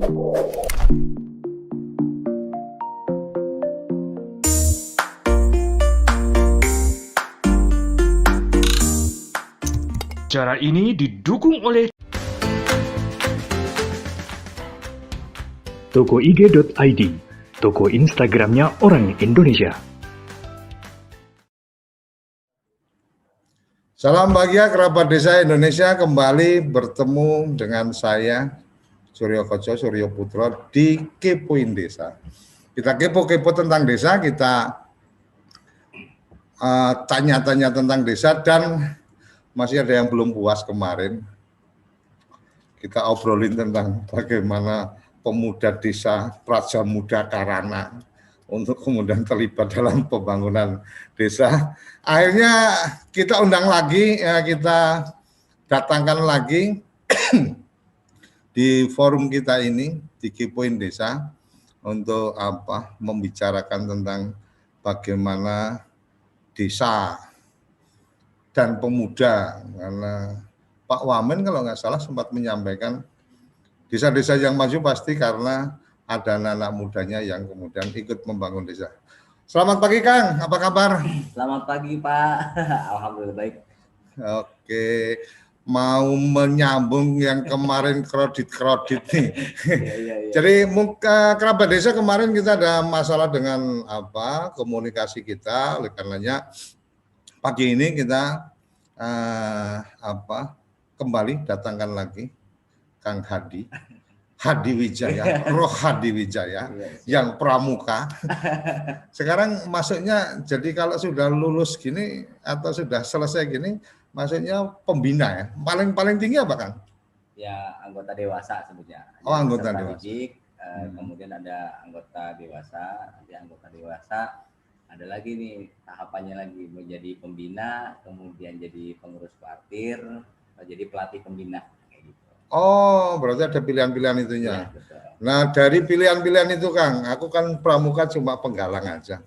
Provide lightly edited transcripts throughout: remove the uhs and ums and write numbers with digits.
Acara ini didukung oleh tokoig.id, toko Instagramnya orang Indonesia. Salam bahagia kerabat desa Indonesia, kembali bertemu dengan saya Suryo Koco, Suryo Putro di Kepoin Desa. Kita kepo-kepo tentang desa, kita tanya-tanya tentang desa, dan masih ada yang belum puas kemarin. Kita obrolin tentang bagaimana pemuda desa Praja Muda Karana untuk kemudian terlibat dalam pembangunan desa. Akhirnya kita undang lagi, kita datangkan lagi di forum kita ini, di Kepoin Desa, untuk membicarakan tentang bagaimana desa dan pemuda. Karena Pak Wamen kalau nggak salah sempat menyampaikan desa-desa yang maju pasti karena ada anak-anak mudanya yang kemudian ikut membangun desa. Selamat pagi Kang, apa kabar? Selamat pagi Pak, alhamdulillah baik. Oke, mau menyambung yang kemarin kredit nih. Iya. Jadi kerabat desa kemarin kita ada masalah dengan komunikasi kita, oleh karenanya pagi ini kita kembali datangkan lagi Kang Hadi Wijaya, Roh Hadi Wijaya yang pramuka. Sekarang masuknya, jadi kalau sudah lulus gini atau sudah selesai gini, masuknya pembina ya. Paling tinggi apa Kang? Ya, anggota dewasa sebutnya. Oh, anggota dewasa. Kemudian ada anggota dewasa, nanti anggota dewasa ada lagi nih tahapannya lagi menjadi pembina, kemudian jadi pengurus partir, jadi pelatih pembina kayak gitu. Oh, berarti ada pilihan-pilihan itunya. Ya, nah, dari pilihan-pilihan itu Kang, aku kan pramuka cuma penggalang aja.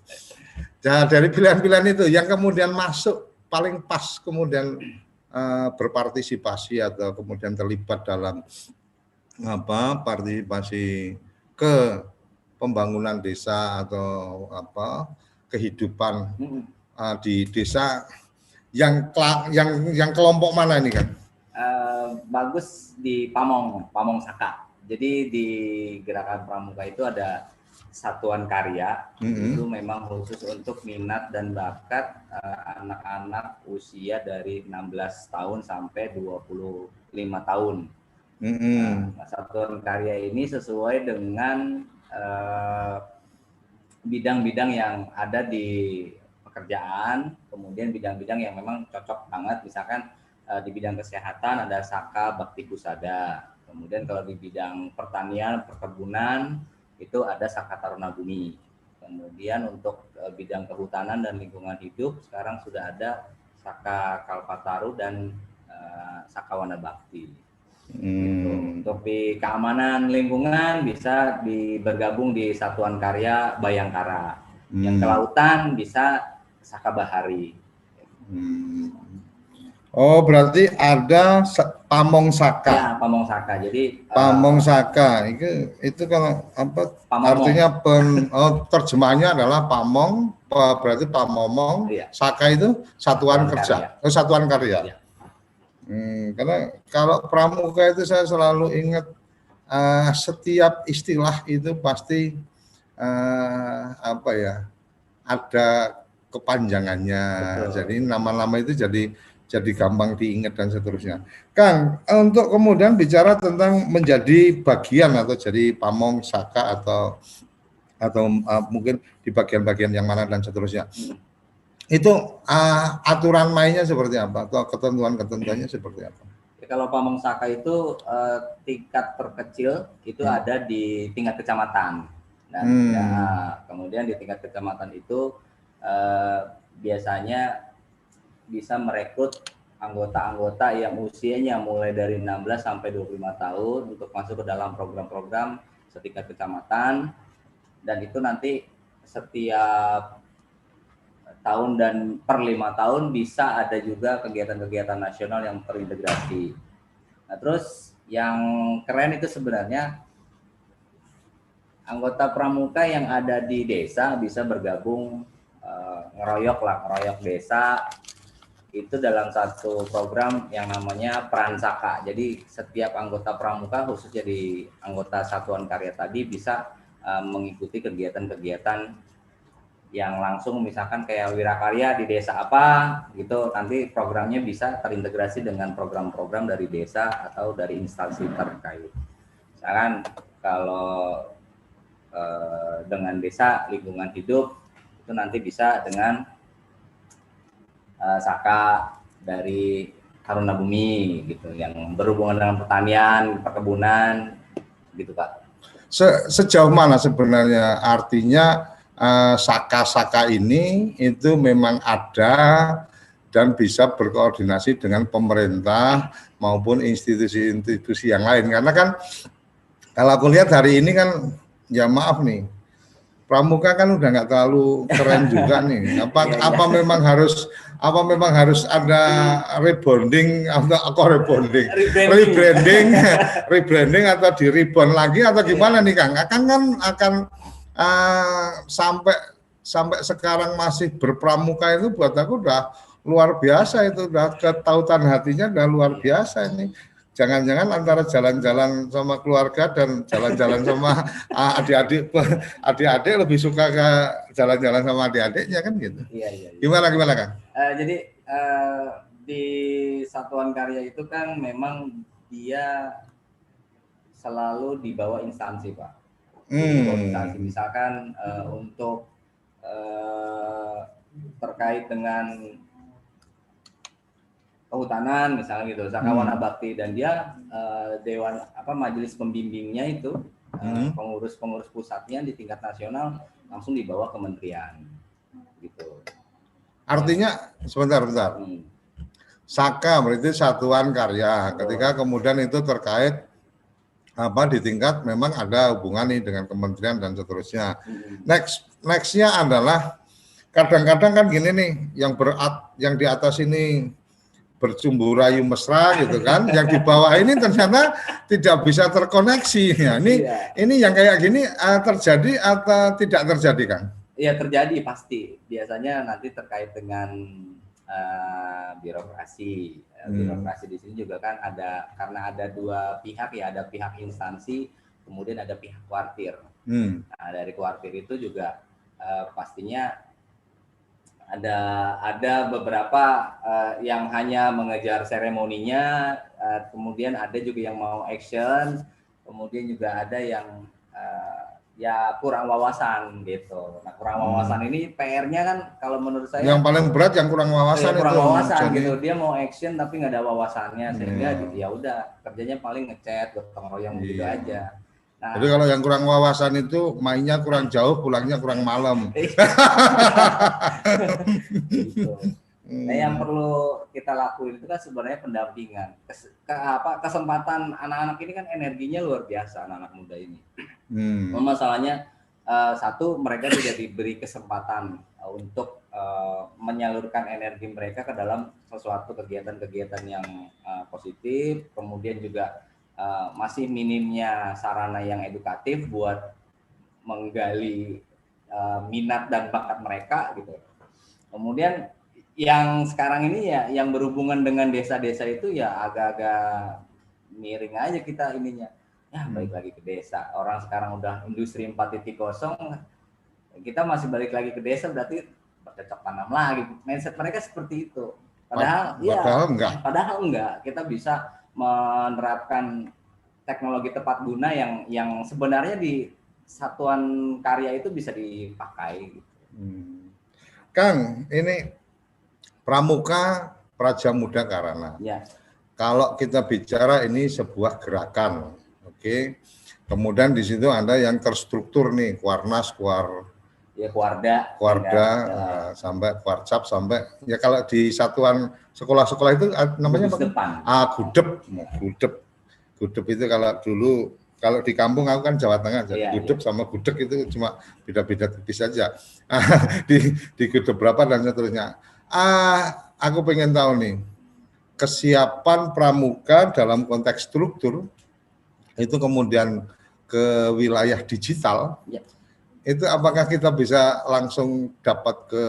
Nah, dari pilihan-pilihan itu yang kemudian masuk paling pas kemudian berpartisipasi atau kemudian terlibat dalam partisipasi ke pembangunan desa atau kehidupan di desa yang kelompok mana ini Kan? Bagus di Pamong Saka. Jadi di Gerakan Pramuka itu ada satuan karya, itu memang khusus untuk minat dan bakat anak-anak usia dari 16 tahun sampai 25 tahun. Nah, satuan karya ini sesuai dengan bidang-bidang yang ada di pekerjaan, kemudian bidang-bidang yang memang cocok banget, misalkan di bidang kesehatan ada Saka Bakti Pusada, kemudian kalau di bidang pertanian, perkebunan itu ada Saka Taruna Bumi, kemudian untuk bidang kehutanan dan lingkungan hidup sekarang sudah ada Saka Kalpataru dan Saka Wana Bakti. Gitu. Untuk di keamanan lingkungan bisa bergabung di Satuan Karya Bayangkara. Yang kelautan bisa Saka Bahari. Oh, berarti ada Pamong Saka. Ya, Pamong Saka. Jadi Pamong Saka itu kalau artinya terjemahnya adalah Pamong, berarti Pamomong, iya. Saka itu satuan kerja, satuan karya. Iya. Karena kalau pramuka itu saya selalu ingat setiap istilah itu pasti ada kepanjangannya. Betul. Jadi nama-nama itu jadi gampang diingat dan seterusnya. Kang, untuk kemudian bicara tentang menjadi bagian atau jadi Pamong Saka atau mungkin di bagian-bagian yang mana dan seterusnya. Itu aturan mainnya seperti apa atau ketentuan-ketentuannya seperti apa? Kalau Pamong Saka itu tingkat terkecil itu ada di tingkat kecamatan. Dan kemudian di tingkat kecamatan itu biasanya bisa merekrut anggota-anggota yang usianya mulai dari 16 sampai 25 tahun untuk masuk ke dalam program-program setingkat kecamatan, dan itu nanti setiap tahun dan per 5 tahun bisa ada juga kegiatan-kegiatan nasional yang terintegrasi. Nah, terus yang keren itu sebenarnya anggota pramuka yang ada di desa bisa bergabung ngeroyok desa itu dalam satu program yang namanya Pransaka. Jadi setiap anggota pramuka khusus jadi anggota satuan karya tadi bisa mengikuti kegiatan-kegiatan yang langsung, misalkan kayak wirakarya di desa apa gitu, nanti programnya bisa terintegrasi dengan program-program dari desa atau dari instansi terkait. Misalkan kalau dengan desa lingkungan hidup itu nanti bisa dengan Saka dari Haruna Bumi gitu, yang berhubungan dengan pertanian, perkebunan gitu Pak. Sejauh mana sebenarnya artinya Saka-Saka ini itu memang ada dan bisa berkoordinasi dengan pemerintah maupun institusi-institusi yang lain, karena kan kalau aku lihat hari ini kan, ya maaf nih, pramuka kan udah nggak terlalu keren juga nih. Apa memang harus ada rebranding atau rebranding atau di reborn lagi atau gimana nih Kang? Akan sampai sekarang masih berpramuka itu buat aku udah luar biasa, itu udah ketautan hatinya udah luar biasa ini. Jangan-jangan antara jalan-jalan sama keluarga dan jalan-jalan sama adik-adik lebih suka ke jalan-jalan sama adik-adiknya kan gitu. Iya. Gimana Kang? Jadi di satuan karya itu kan memang dia selalu di bawah instansi Pak. Di bawah instansi, misalkan untuk terkait dengan kehutanan misalnya gitu, Saka Wana Bakti, dan dia dewan majelis pembimbingnya itu pengurus pusatnya di tingkat nasional langsung di bawah kementerian gitu. Artinya sebentar. Saka berarti satuan karya. Ketika kemudian itu terkait di tingkat memang ada hubungan nih dengan kementerian dan seterusnya. Nextnya adalah kadang-kadang kan gini nih, yang di atas ini bercumbu rayu mesra gitu kan, yang di bawah ini ternyata tidak bisa terkoneksi. Ya, ini yang kayak gini terjadi atau tidak terjadi Kang? Iya terjadi pasti. Biasanya nanti terkait dengan birokrasi. Birokrasi di sini juga kan ada, karena ada dua pihak ya, ada pihak instansi, kemudian ada pihak kuartir. Nah, dari kuartir itu juga pastinya ada beberapa yang hanya mengejar seremoninya, kemudian ada juga yang mau action, kemudian juga ada yang ya kurang wawasan gitu. Nah, kurang wawasan ini PR-nya kan kalau menurut saya yang paling berat yang kurang wawasan kurang itu. Wawasan gitu. Dia mau action tapi nggak ada wawasannya, sehingga ya udah kerjanya paling ngechat, gotong royong gitu aja. Nah, jadi kalau yang kurang wawasan itu mainnya kurang jauh, pulangnya kurang malam. Gitu. Nah, yang perlu kita lakuin itu kan sebenarnya pendampingan. Kesempatan anak-anak ini kan energinya luar biasa, anak-anak muda ini. Masalahnya satu, mereka tidak diberi kesempatan untuk menyalurkan energi mereka ke dalam sesuatu kegiatan-kegiatan yang positif, kemudian juga masih minimnya sarana yang edukatif buat menggali minat dan bakat mereka gitu. Kemudian yang sekarang ini ya yang berhubungan dengan desa-desa itu ya agak-agak miring aja kita ininya. Ya balik lagi ke desa. Orang sekarang udah industri 4.0, kita masih balik lagi ke desa, berarti bercocok tanam lagi. Mindset mereka seperti itu. Padahal enggak. Kita bisa menerapkan teknologi tepat guna yang sebenarnya di satuan karya itu bisa dipakai. Kang, ini Pramuka Praja Muda Karana. Ya. Kalau kita bicara ini sebuah gerakan, oke. Kemudian di situ ada yang terstruktur nih, Kuarnas, Kuarda, sampai Kuarcap, sampai ya kalau di satuan sekolah-sekolah itu namanya Gudep itu kalau dulu, kalau di kampung aku kan Jawa Tengah, jadi Gudep sama Gudeg itu cuma beda-beda tipis saja. di Gudep berapa dan seterusnya. Aku pengen tahu nih, kesiapan pramuka dalam konteks struktur itu kemudian ke wilayah digital, Ya. itu apakah kita bisa langsung dapat ke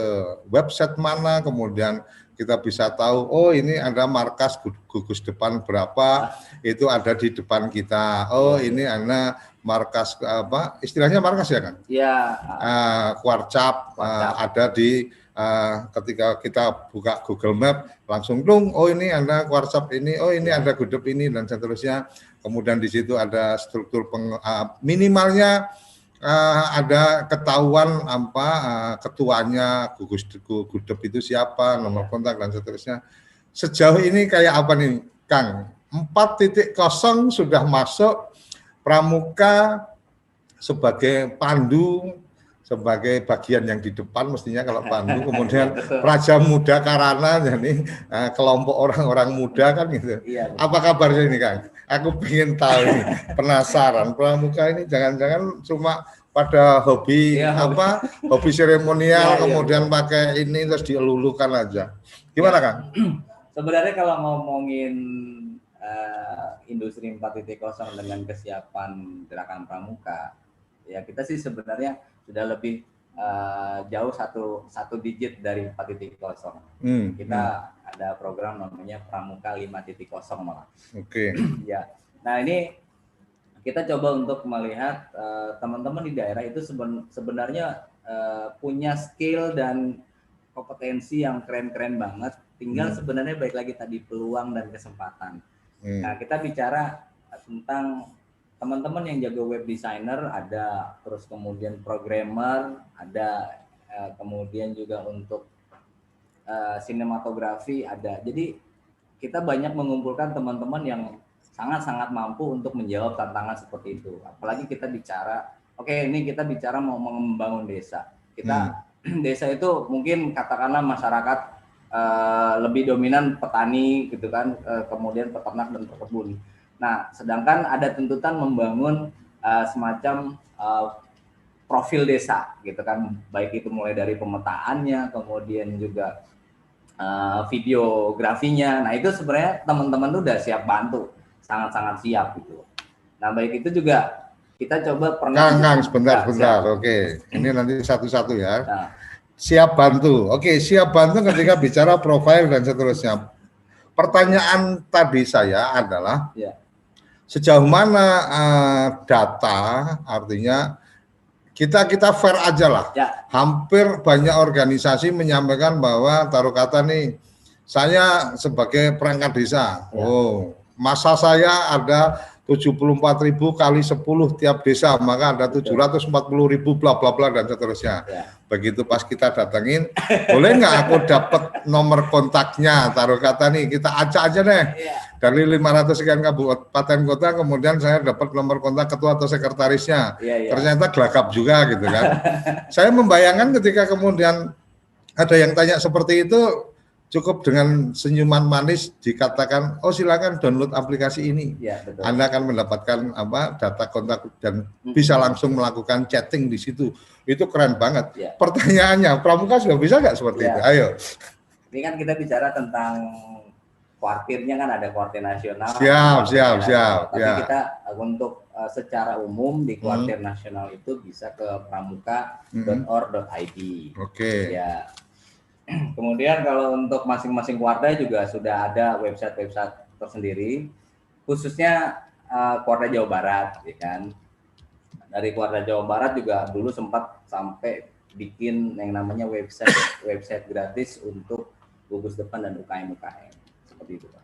website mana, kemudian kita bisa tahu, oh ini ada markas gugus depan berapa, itu ada di depan kita. Oh ini ada markas apa? Istilahnya markas ya kan? Ya. Kuarcap ada di ketika kita buka Google Map langsung dong, oh ini ada kuarcap ini, oh ini ada gudep ini dan seterusnya. Kemudian di situ ada struktur minimalnya. Ada ketahuan apa ketuanya gugus gudep itu siapa, nomor kontak dan seterusnya. Sejauh ini kayak apa nih, Kang? 4.0 sudah masuk, Pramuka sebagai pandu, sebagai bagian yang di depan mestinya kalau pandu, kemudian Praja Muda Karana, jadi kelompok orang-orang muda kan gitu. Iya, apa kabarnya ini, Kang? Aku pengen tahu nih, penasaran. Pramuka ini jangan-jangan cuma pada hobi hobi seremonial, kemudian pakai ini terus dielulukan aja. Gimana, Kang? Sebenarnya kalau ngomongin industri 4.0 dengan kesiapan gerakan pramuka, ya kita sih sebenarnya sudah lebih jauh satu digit dari 4.0. Kita ada program namanya Pramuka 5.0 malah. Oke. Ya. Nah, ini kita coba untuk melihat teman-teman di daerah itu sebenarnya punya skill dan kompetensi yang keren-keren banget. Tinggal sebenarnya baik lagi tadi peluang dan kesempatan. Nah, kita bicara tentang teman-teman yang jago web designer ada, terus kemudian programmer ada, kemudian juga untuk sinematografi ada. Jadi kita banyak mengumpulkan teman-teman yang sangat-sangat mampu untuk menjawab tantangan seperti itu. Apalagi kita bicara, ini kita bicara mau membangun desa. Kita desa itu mungkin katakanlah masyarakat lebih dominan petani gitu kan, kemudian peternak dan pekebun. Nah, sedangkan ada tuntutan membangun semacam profil desa gitu kan, baik itu mulai dari pemetaannya, kemudian juga videografinya. Nah, itu sebenarnya teman-teman tuh udah siap bantu, sangat-sangat siap gitu. Nah, baik itu juga kita coba pernah. Kang, sebentar. Oke, ini nanti satu-satu ya. Nah. Siap bantu. Oke, siap bantu ketika bicara profil dan seterusnya. Pertanyaan tadi saya adalah sejauh mana data, artinya kita fair aja lah. Hampir banyak organisasi menyampaikan bahwa taruh kata nih, saya sebagai perangkat desa, masa saya ada 74.000 kali 10 tiap desa, maka ada 740.000 bla bla bla dan seterusnya. Begitu pas kita datengin, boleh nggak aku dapat nomor kontaknya, taruh kata nih, kita acak aja deh. Dari 500 sekian kabupaten kota, kemudian saya dapat nomor kontak ketua atau sekretarisnya. Ternyata gelagap juga gitu kan. Saya membayangkan ketika kemudian ada yang tanya seperti itu, cukup dengan senyuman manis dikatakan, oh silakan download aplikasi ini. Betul. Anda akan mendapatkan data kontak dan bisa langsung melakukan chatting di situ. Itu keren banget. Pertanyaannya, Pramuka sudah bisa nggak seperti itu? Ayo. Ini kan kita bicara tentang kuartirnya, kan ada kuartir nasional. Siap. Tapi kita untuk secara umum di kuartir nasional itu bisa ke pramuka.or.id. Oke. Ya. Kemudian kalau untuk masing-masing kuarda juga sudah ada website tersendiri, khususnya kuarda Jawa Barat, ya kan. Dari kuarda Jawa Barat juga dulu sempat sampai bikin yang namanya website gratis untuk gugus depan dan UKM seperti itu, Pak.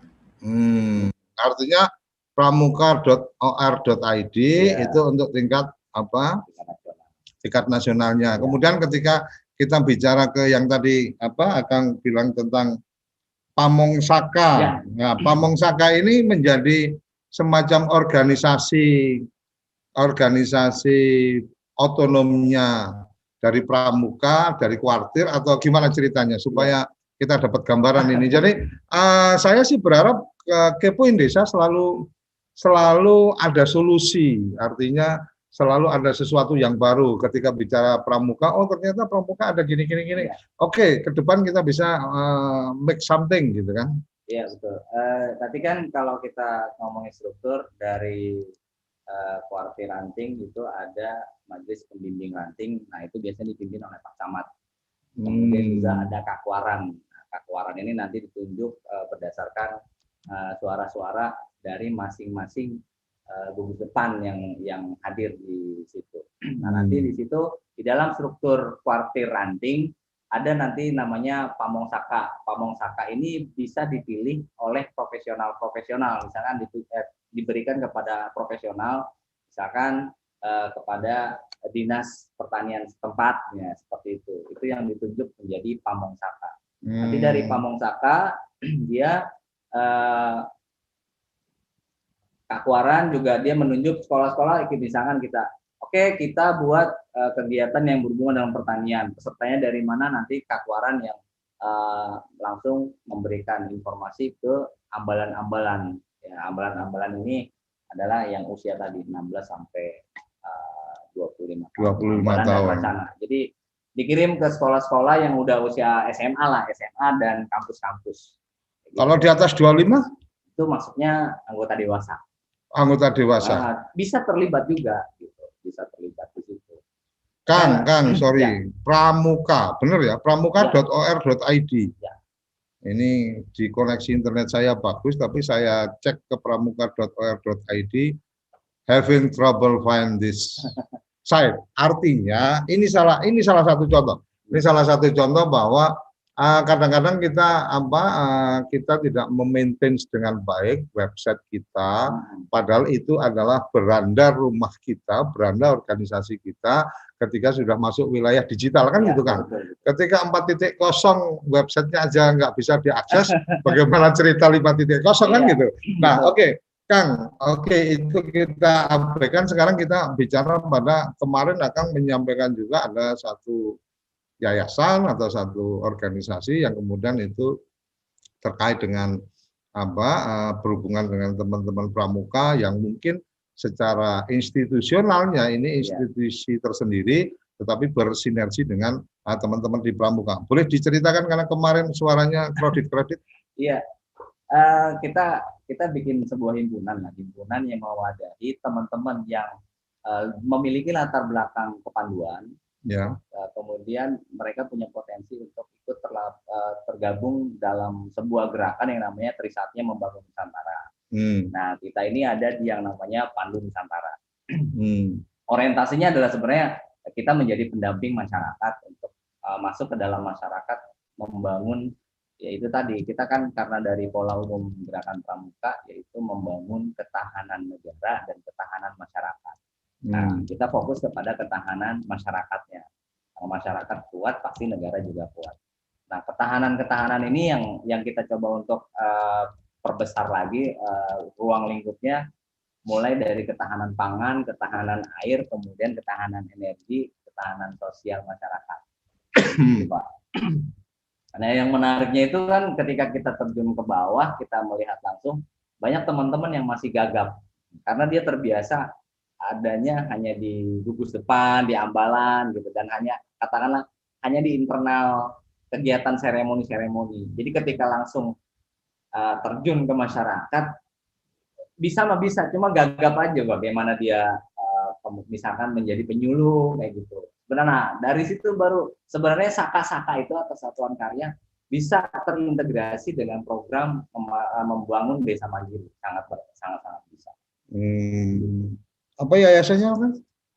Artinya pramuka.or.id itu untuk tingkat tingkat nasionalnya. Kemudian ketika kita bicara ke yang tadi akan bilang tentang Pamong Saka. Nah, Pamong Saka ini menjadi semacam organisasi otonomnya dari Pramuka, dari kuartir, atau gimana ceritanya supaya kita dapat gambaran ini. Jadi saya sih berharap Kepoin Desa selalu ada solusi, artinya selalu ada sesuatu yang baru ketika bicara pramuka. Oh ternyata pramuka ada gini. Oke, ke depan kita bisa make something gitu kan? Iya betul. Tadi kan kalau kita ngomongin struktur dari kuartir ranting itu ada majelis pembimbing ranting. Nah, itu biasanya dipimpin oleh Pak Camat. Kemudian juga ada kakwaran. Nah, kakwaran ini nanti ditunjuk berdasarkan suara-suara dari masing-masing gugus depan yang hadir di situ. Nah, nanti di situ di dalam struktur kuartir ranting ada nanti namanya pamong saka. Pamong saka ini bisa dipilih oleh profesional-profesional, misalkan diberikan kepada profesional, misalkan kepada dinas pertanian setempat, ya seperti itu. Itu yang ditunjuk menjadi pamong saka. Nanti dari pamong saka dia kakwaran juga dia menunjuk sekolah-sekolah, misalkan kita buat kegiatan yang berhubungan dengan pertanian. Pesertanya dari mana, nanti kakwaran yang langsung memberikan informasi ke ambalan-ambalan. Ya, ambalan-ambalan ini adalah yang usia tadi 16 sampai 25 tahun. Jadi dikirim ke sekolah-sekolah yang udah usia SMA lah, SMA dan kampus-kampus. Kalau di atas 25? Itu maksudnya anggota dewasa. Anggota dewasa. Bisa terlibat juga, gitu. Bisa terlibat di situ. Kang, sorry, ya. Pramuka, bener ya? Pramuka.or.id. Ya. Ini di koneksi internet saya bagus, tapi saya cek ke pramuka.or.id, having trouble find this site. Artinya ini salah satu contoh. Ini salah satu contoh bahwa kadang-kadang kita tidak memaintain dengan baik website kita, padahal itu adalah beranda rumah kita, beranda organisasi kita ketika sudah masuk wilayah digital, kan gitu kan. Ketika 4.0 websitenya aja nggak bisa diakses, bagaimana cerita 5.0 kan gitu. Nah, oke. Kang, itu kita abaikan. Sekarang kita bicara pada kemarin akan menyampaikan juga ada satu yayasan atau satu organisasi yang kemudian itu terkait dengan berhubungan dengan teman-teman pramuka yang mungkin secara institusionalnya ini institusi tersendiri, tetapi bersinergi dengan teman-teman di pramuka. Boleh diceritakan karena kemarin suaranya kredit? Iya. Kita bikin sebuah himpunan yang mewadahi teman-teman yang memiliki latar belakang kepanduan, ya. Kemudian mereka punya potensi untuk ikut tergabung dalam sebuah gerakan yang namanya Trisatya Membangun Nusantara. Nah, kita ini ada di yang namanya Pandu Nusantara. Orientasinya adalah sebenarnya kita menjadi pendamping masyarakat untuk masuk ke dalam masyarakat, membangun. Yaitu tadi kita kan karena dari pola umum gerakan pramuka yaitu membangun ketahanan negara dan ketahanan masyarakat. Nah, kita fokus kepada ketahanan masyarakatnya. Kalau masyarakat kuat pasti negara juga kuat. Nah, ketahanan ini yang kita coba untuk perbesar lagi ruang lingkupnya, mulai dari ketahanan pangan, ketahanan air, kemudian ketahanan energi, ketahanan sosial masyarakat. Pak. Nah, yang menariknya itu kan ketika kita terjun ke bawah, kita melihat langsung banyak teman-teman yang masih gagap karena dia terbiasa adanya hanya di gugus depan, di ambalan gitu, dan katakanlah hanya di internal kegiatan seremoni. Jadi ketika langsung terjun ke masyarakat bisa cuma gagap aja bagaimana dia misalkan menjadi penyuluh kayak gitu. Sebenarnya dari situ baru sebenarnya saka-saka itu atau satuan karya bisa terintegrasi dengan program membangun desa mandiri, sangat bisa. Apa yayasannya apa?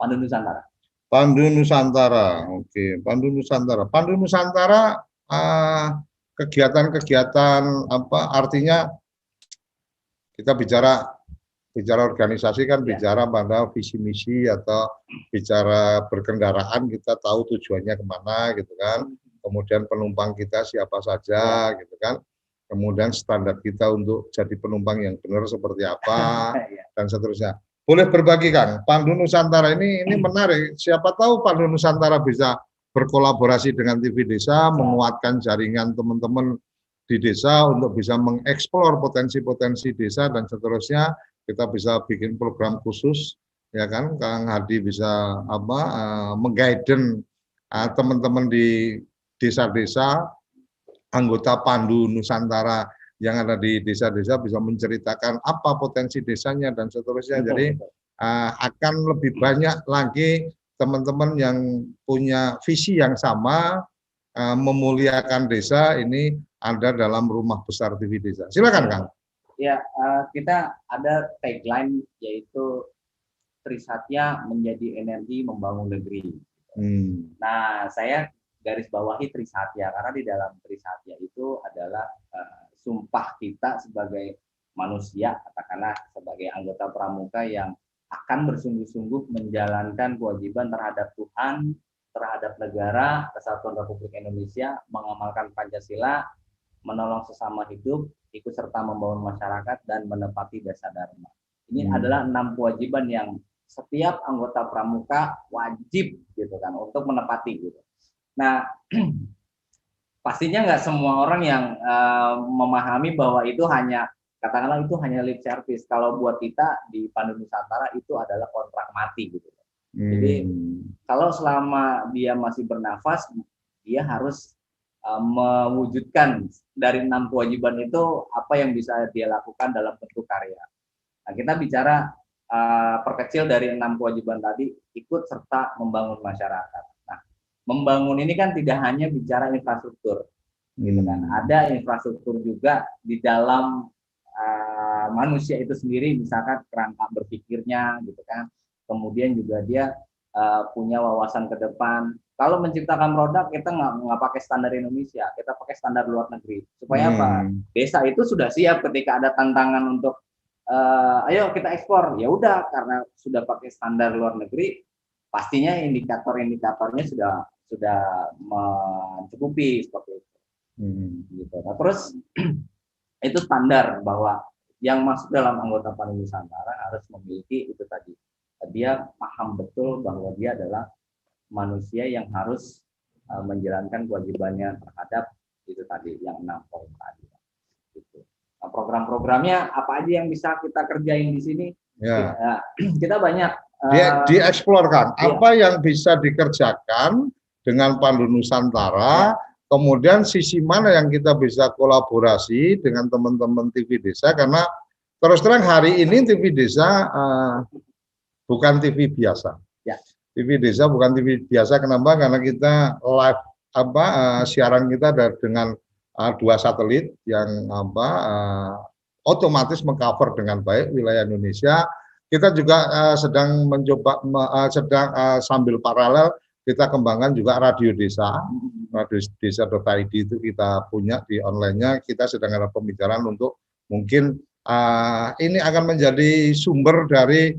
Pandu Nusantara. Pandu Nusantara, oke. Pandu Nusantara. Pandu Nusantara kegiatan-kegiatan apa? Artinya kita bicara organisasi kan bicara pada visi misi atau bicara berkendaraan, kita tahu tujuannya kemana gitu kan, kemudian penumpang kita siapa saja gitu kan, kemudian standar kita untuk jadi penumpang yang benar seperti apa dan seterusnya. Boleh berbagi Kang, Pandu Nusantara ini menarik, siapa tahu Pandu Nusantara bisa berkolaborasi dengan TV Desa, menguatkan jaringan teman-teman di desa untuk bisa mengeksplor potensi-potensi desa dan seterusnya. Kita bisa bikin program khusus, ya kan, Kang Hadi bisa mengguiden teman-teman di desa-desa, anggota Pandu Nusantara yang ada di desa-desa bisa menceritakan apa potensi desanya dan seterusnya. Jadi akan lebih banyak lagi teman-teman yang punya visi yang sama, memuliakan desa ini ada dalam rumah besar TV Desa. Silakan Kang. Ya, kita ada tagline yaitu Trisatya menjadi energi membangun negeri. Nah, saya garis bawahi Trisatya karena di dalam Trisatya itu adalah sumpah kita sebagai manusia, katakanlah sebagai anggota pramuka yang akan bersungguh-sungguh menjalankan kewajiban terhadap Tuhan, terhadap negara, Kesatuan Republik Indonesia, mengamalkan Pancasila, menolong sesama hidup, ikut serta membangun masyarakat, dan menepati dasar dharma. Ini adalah 6 kewajiban yang setiap anggota pramuka wajib gitu kan untuk menepati gitu. Nah, pastinya nggak semua orang yang memahami bahwa itu hanya katakanlah itu hanya lip service. Kalau buat kita di Pandu Nusantara itu adalah kontrak mati gitu. Jadi kalau selama dia masih bernafas, dia harus mewujudkan dari 6 kewajiban itu apa yang bisa dia lakukan dalam bentuk karya. Nah, kita bicara perkecil dari 6 kewajiban tadi, ikut serta membangun masyarakat. Nah, membangun ini kan tidak hanya bicara infrastruktur, gitu kan. Ada infrastruktur juga di dalam manusia itu sendiri, misalkan kerangka berpikirnya, gitu kan. Kemudian juga dia punya wawasan ke depan. Kalau menciptakan produk kita nggak pakai standar Indonesia, kita pakai standar luar negeri. Supaya apa? Desa itu sudah siap ketika ada tantangan untuk ayo kita ekspor. Ya udah, karena sudah pakai standar luar negeri, pastinya indikator-indikatornya sudah mencukupi seperti itu. Gitu. Nah, terus itu standar bahwa yang masuk dalam anggota Pandu Nusantara harus memiliki itu tadi. Dia paham betul bahwa dia adalah manusia yang harus menjalankan kewajibannya terhadap itu tadi yang 6 poin tadi. Gitu. Nah, program-programnya apa aja yang bisa kita kerjain di sini? Ya. Kita banyak dieksplorkan apa yang bisa dikerjakan dengan Pandu Nusantara. Kemudian sisi mana yang kita bisa kolaborasi dengan teman-teman TV Desa, karena terus terang hari ini TV Desa bukan TV biasa. TV Desa bukan TV biasa. Kenapa? Karena kita live siaran kita dengan 2 satelit yang otomatis mengcover dengan baik wilayah Indonesia. Kita juga sedang mencoba sambil paralel kita kembangkan juga radio desa. Radio desa.id itu kita punya di online-nya. Kita sedang ada pembicaraan untuk mungkin ini akan menjadi sumber dari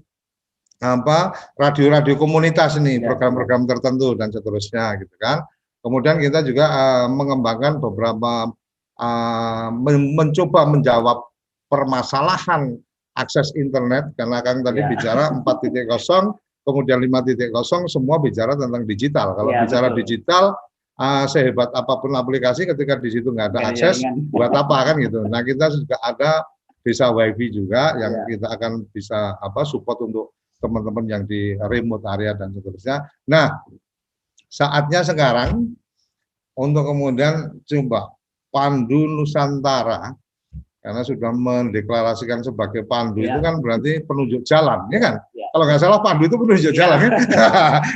radio-radio komunitas ini, program-program tertentu dan seterusnya gitu kan. Kemudian kita juga mengembangkan beberapa mencoba menjawab permasalahan akses internet, karena Kang tadi bicara 4.0, kemudian 5.0 semua bicara tentang digital. Kalau bicara digital, sehebat apapun aplikasi ketika di situ nggak ada akses, buat apa kan gitu. Nah, kita juga ada desa wifi juga yang kita akan bisa support untuk teman-teman yang di remote area dan seterusnya. Nah, saatnya sekarang untuk kemudian coba Pandu Nusantara, karena sudah mendeklarasikan sebagai Pandu itu kan berarti penunjuk jalan, ya kan? Kalau nggak salah Pandu itu penunjuk jalan, kan?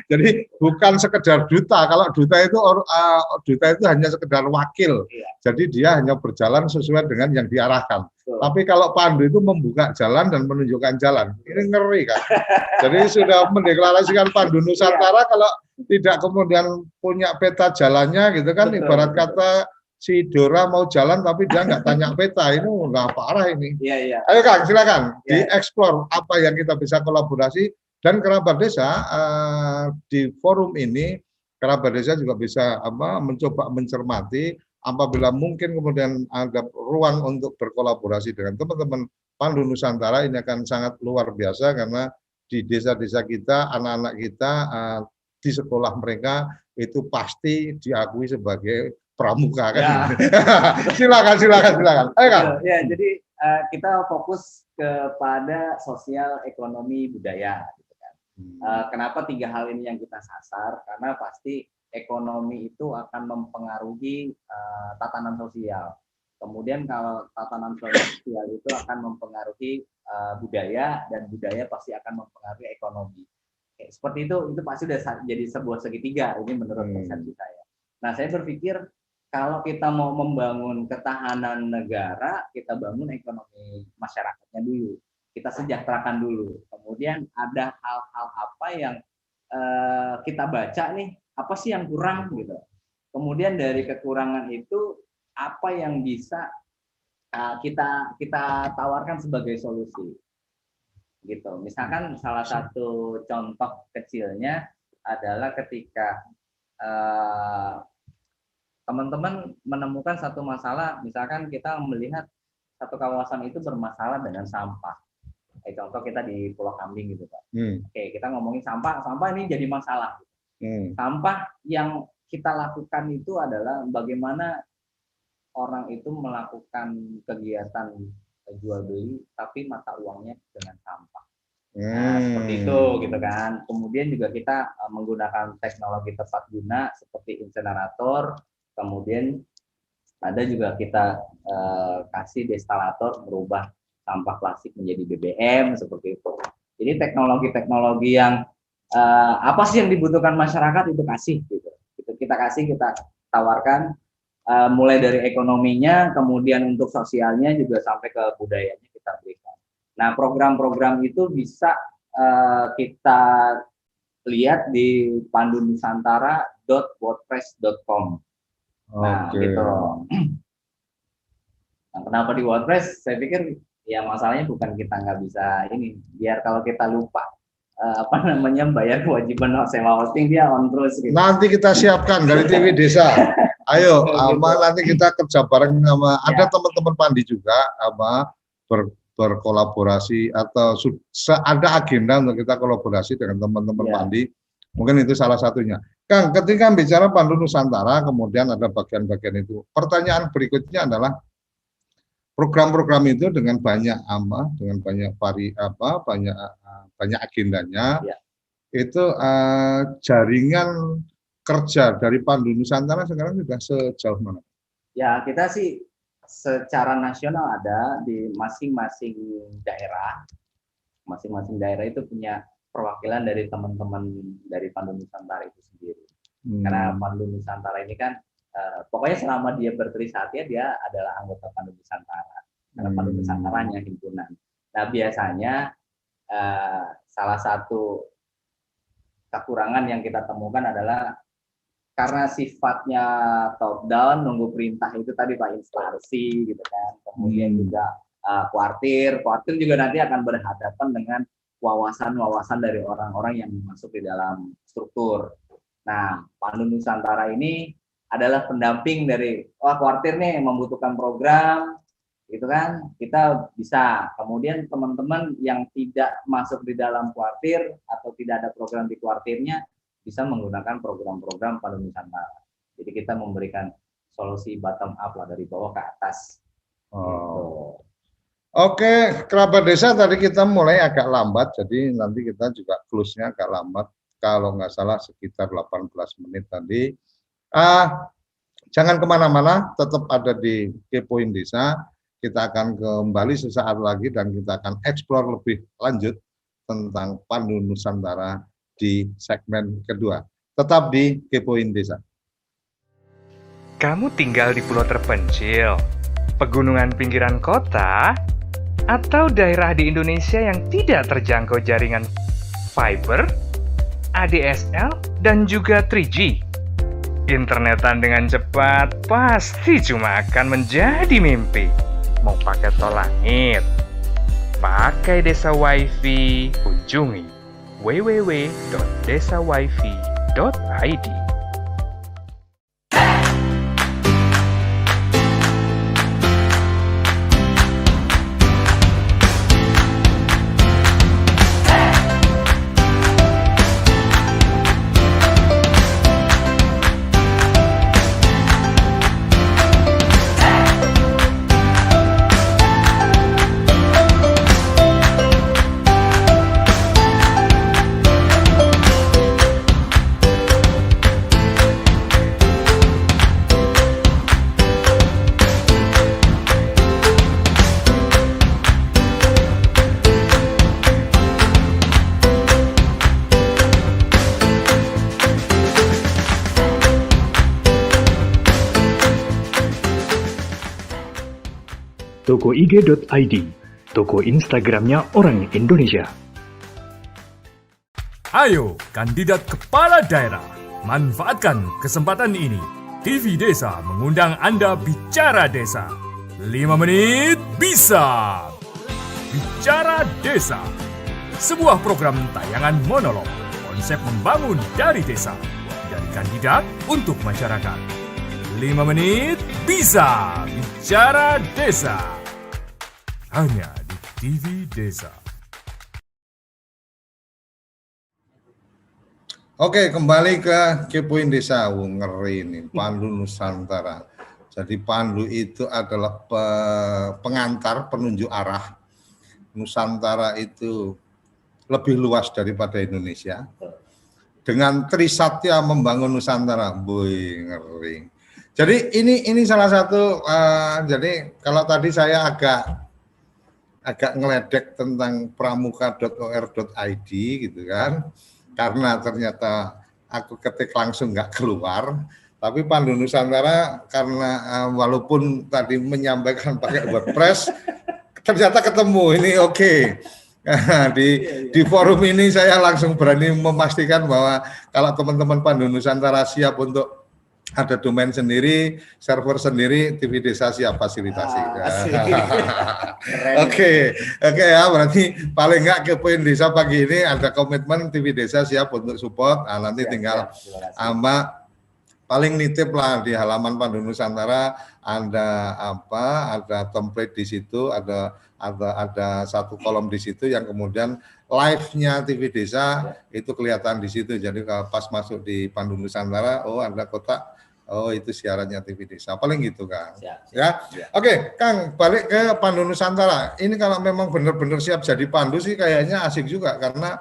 Jadi bukan sekedar duta. Kalau duta itu hanya sekedar wakil. Jadi dia hanya berjalan sesuai dengan yang diarahkan. Tapi kalau Pandu itu membuka jalan dan menunjukkan jalan. Ini ngeri kan? Jadi sudah mendeklarasikan Pandu Nusantara, kalau tidak kemudian punya peta jalannya gitu kan, ibarat kata si Dora mau jalan tapi dia nggak tanya peta, ini nggak parah ini. Ayo Kang, silakan dieksplor apa yang kita bisa kolaborasi, dan kerabat desa di forum ini, kerabat desa juga bisa mencoba mencermati apabila mungkin kemudian ada ruang untuk berkolaborasi dengan teman-teman Pandu Nusantara. Ini akan sangat luar biasa, karena di desa-desa kita, anak-anak kita di sekolah mereka itu pasti diakui sebagai pramuka kan. Silakan. Ayo Kang. Ya, jadi kita fokus kepada sosial, ekonomi, budaya. Gitu kan. Kenapa 3 hal ini yang kita sasar? Karena pasti ekonomi itu akan mempengaruhi tatanan sosial. Kemudian kalau tatanan sosial itu akan mempengaruhi budaya, dan budaya pasti akan mempengaruhi ekonomi. Seperti itu pasti sudah jadi sebuah segitiga, ini menurut persepsi saya. Nah, saya berpikir kalau kita mau membangun ketahanan negara, kita bangun ekonomi masyarakatnya dulu, kita sejahterakan dulu. Kemudian ada hal-hal apa yang kita baca nih, apa sih yang kurang gitu. Kemudian dari kekurangan itu apa yang bisa kita tawarkan sebagai solusi. Gitu. Misalkan salah satu contoh kecilnya adalah ketika teman-teman menemukan satu masalah, misalkan kita melihat satu kawasan itu bermasalah dengan sampah. Contoh kita di Pulau Kambing gitu, Pak. Oke, kita ngomongin sampah ini jadi masalah. Sampah yang kita lakukan itu adalah bagaimana orang itu melakukan kegiatan jual beli tapi mata uangnya dengan sampah. Nah, seperti itu gitu kan. Kemudian juga kita menggunakan teknologi tepat guna seperti insenerator. Kemudian ada juga kita kasih destalator merubah sampah plastik menjadi BBM seperti itu. Jadi teknologi-teknologi yang apa sih yang dibutuhkan masyarakat itu kasih gitu. Kita kasih, kita tawarkan. Mulai dari ekonominya, kemudian untuk sosialnya juga sampai ke budayanya kita berikan. Nah, program-program itu bisa kita lihat di pandunusantara.wordpress.com. Nah, gitu. Nah, kenapa di WordPress? Saya pikir ya masalahnya bukan kita nggak bisa ini, biar kalau kita lupa bayar kewajiban sewa hosting dia on terus. Gitu. Nanti kita siapkan dari TV Desa. Ayo, nanti kita kerja bareng sama ada teman-teman Pandi juga, berkolaborasi atau ada agenda untuk kita kolaborasi dengan teman-teman Pandi. Mungkin itu salah satunya. Kang, ketika bicara Pandu Nusantara, kemudian ada bagian-bagian itu. Pertanyaan berikutnya adalah program-program itu dengan banyak banyak agendanya. Itu jaringan kerja dari Pandu Nusantara sekarang sudah sejauh mana? Ya, kita sih secara nasional ada di masing-masing daerah. Masing-masing daerah itu punya perwakilan dari teman-teman dari Pandu Nusantara itu sendiri. Karena Pandu Nusantara ini kan pokoknya selama dia bertrisatya dia adalah anggota Pandu Nusantara. Karena Pandu Nusantaranya himpunan. Nah, biasanya salah satu kekurangan yang kita temukan adalah karena sifatnya top down, nunggu perintah itu tadi Pak, instansi gitu kan. Kemudian juga kuartir juga nanti akan berhadapan dengan wawasan-wawasan dari orang-orang yang masuk di dalam struktur. Nah, Pandu Nusantara ini adalah pendamping dari kuartir nih membutuhkan program gitu kan, kita bisa. Kemudian teman-teman yang tidak masuk di dalam kuartir atau tidak ada program di kuartirnya bisa menggunakan program-program Pandu Nusantara. Jadi kita memberikan solusi bottom up lah, dari bawah ke atas. Gitu. Oke, kerabat desa tadi kita mulai agak lambat, jadi nanti kita juga close-nya agak lambat. Kalau nggak salah sekitar 18 menit tadi. Jangan kemana-mana, tetap ada di Kepoin Desa. Kita akan kembali sesaat lagi dan kita akan eksplor lebih lanjut tentang Pandu Nusantara di segmen kedua. Tetap di Kepoin Desa. Kamu tinggal di pulau terpencil, pegunungan pinggiran kota, atau daerah di Indonesia yang tidak terjangkau jaringan fiber, ADSL, dan juga 3G. Internetan dengan cepat pasti cuma akan menjadi mimpi. Mau pakai tol langit, pakai Desa Wifi, kunjungi www.desawifi.id. toko IG.id, toko Instagramnya orang Indonesia. Ayo, kandidat kepala daerah, manfaatkan kesempatan ini. TV Desa mengundang Anda bicara desa. 5 menit bisa. Bicara Desa. Sebuah program tayangan monolog, konsep membangun dari desa. Dari kandidat untuk masyarakat. 5 menit bisa. Bicara Desa. Hanya di TV Desa. Oke, kembali ke Kepoin Desa. Ngeri ini, Pandu Nusantara. Jadi Pandu itu adalah pengantar, penunjuk arah. Nusantara itu lebih luas daripada Indonesia. Dengan Trisatya membangun Nusantara. Boy, ngeri. Jadi ini salah satu, jadi kalau tadi saya agak ngeledek tentang pramuka.or.id gitu kan. Karena ternyata aku ketik langsung nggak keluar, tapi Pandu Nusantara karena walaupun tadi menyampaikan pakai WordPress, ternyata ketemu ini oke. Di forum ini saya langsung berani memastikan bahwa kalau teman-teman Pandu Nusantara siap untuk ada domain sendiri, server sendiri, TV Desa siap fasilitasi. Oke ya, berarti paling nggak Kepoin Desa pagi ini ada komitmen TV Desa siap untuk support. Nah, nanti tinggal sama paling nitip lah di halaman Pandu Nusantara ada template di situ, ada satu kolom di situ yang kemudian live-nya TV Desa itu kelihatan di situ. Jadi kalau pas masuk di Pandu Nusantara, oh ada kotak. Oh itu siarannya TV Desa, paling gitu Kang. Ya. Oke, Kang, balik ke Pandu Nusantara. Ini kalau memang benar-benar siap jadi pandu sih kayaknya asik juga karena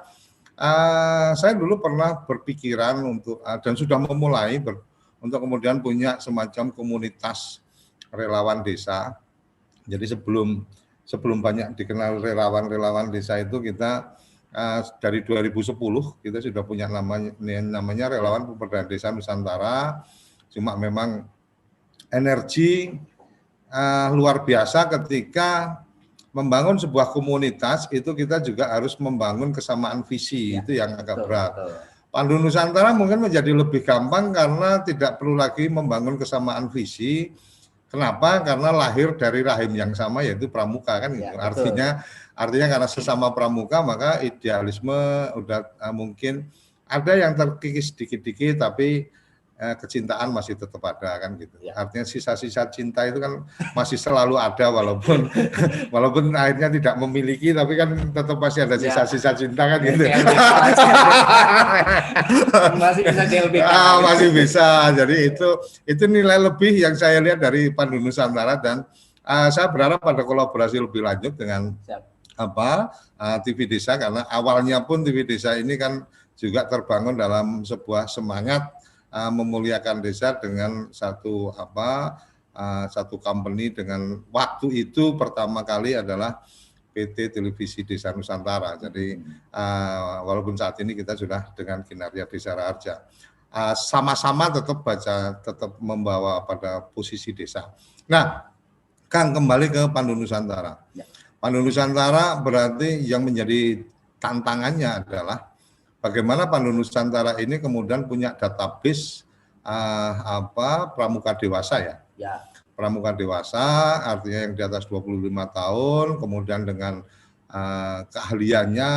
saya dulu pernah berpikiran untuk dan sudah memulai untuk kemudian punya semacam komunitas relawan desa. Jadi sebelum banyak dikenal relawan desa itu kita dari 2010 kita sudah punya namanya Relawan Pemberdayaan Desa Nusantara. Cuma memang energi luar biasa ketika membangun sebuah komunitas itu kita juga harus membangun kesamaan visi, itu yang agak berat. Pandu Nusantara mungkin menjadi lebih gampang karena tidak perlu lagi membangun kesamaan visi. Kenapa? Karena lahir dari rahim yang sama yaitu pramuka kan gitu. Artinya karena sesama pramuka maka idealisme udah mungkin ada yang terkikis dikit-dikit tapi kecintaan masih tetap ada kan gitu. Artinya sisa-sisa cinta itu kan masih selalu ada walaupun akhirnya tidak memiliki tapi kan tetap masih ada sisa-sisa cinta kan gitu. Masih bisa DLBK. Masih bisa. Jadi itu nilai lebih yang saya lihat dari Pandu Nusantara dan saya berharap pada kolaborasi lebih lanjut dengan TV Desa karena awalnya pun TV Desa ini kan juga terbangun dalam sebuah semangat memuliakan desa dengan satu company dengan waktu itu pertama kali adalah PT Televisi Desa Nusantara. Jadi walaupun saat ini kita sudah dengan kinerja Desa Raharja, sama-sama tetap membawa pada posisi desa. Nah, Kang kembali ke Pandu Nusantara. Pandu Nusantara berarti yang menjadi tantangannya adalah bagaimana Pandu Nusantara ini kemudian punya database pramuka dewasa ya. Pramuka dewasa artinya yang di atas 25 tahun, kemudian dengan keahliannya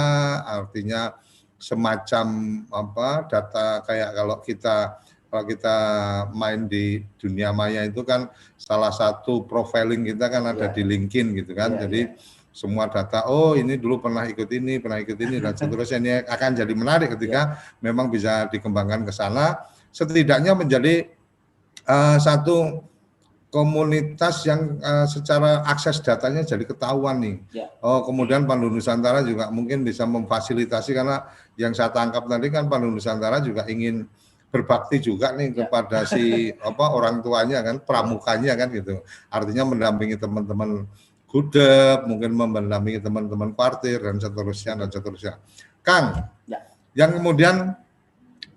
artinya semacam data kayak kalau kita main di dunia maya itu kan salah satu profiling kita kan ada di LinkedIn gitu kan. Jadi semua data, ini dulu pernah ikut ini dan seterusnya. Ini akan jadi menarik ketika memang bisa dikembangkan ke sana. Setidaknya menjadi satu komunitas yang secara akses datanya jadi ketahuan nih. Kemudian Pandu Nusantara juga mungkin bisa memfasilitasi karena yang saya tangkap tadi kan Pandu Nusantara juga ingin berbakti juga nih kepada si orang tuanya kan, pramukanya kan gitu. Artinya mendampingi teman-teman gudeg, mungkin mendampingi teman-teman partir dan seterusnya. Kang, yang kemudian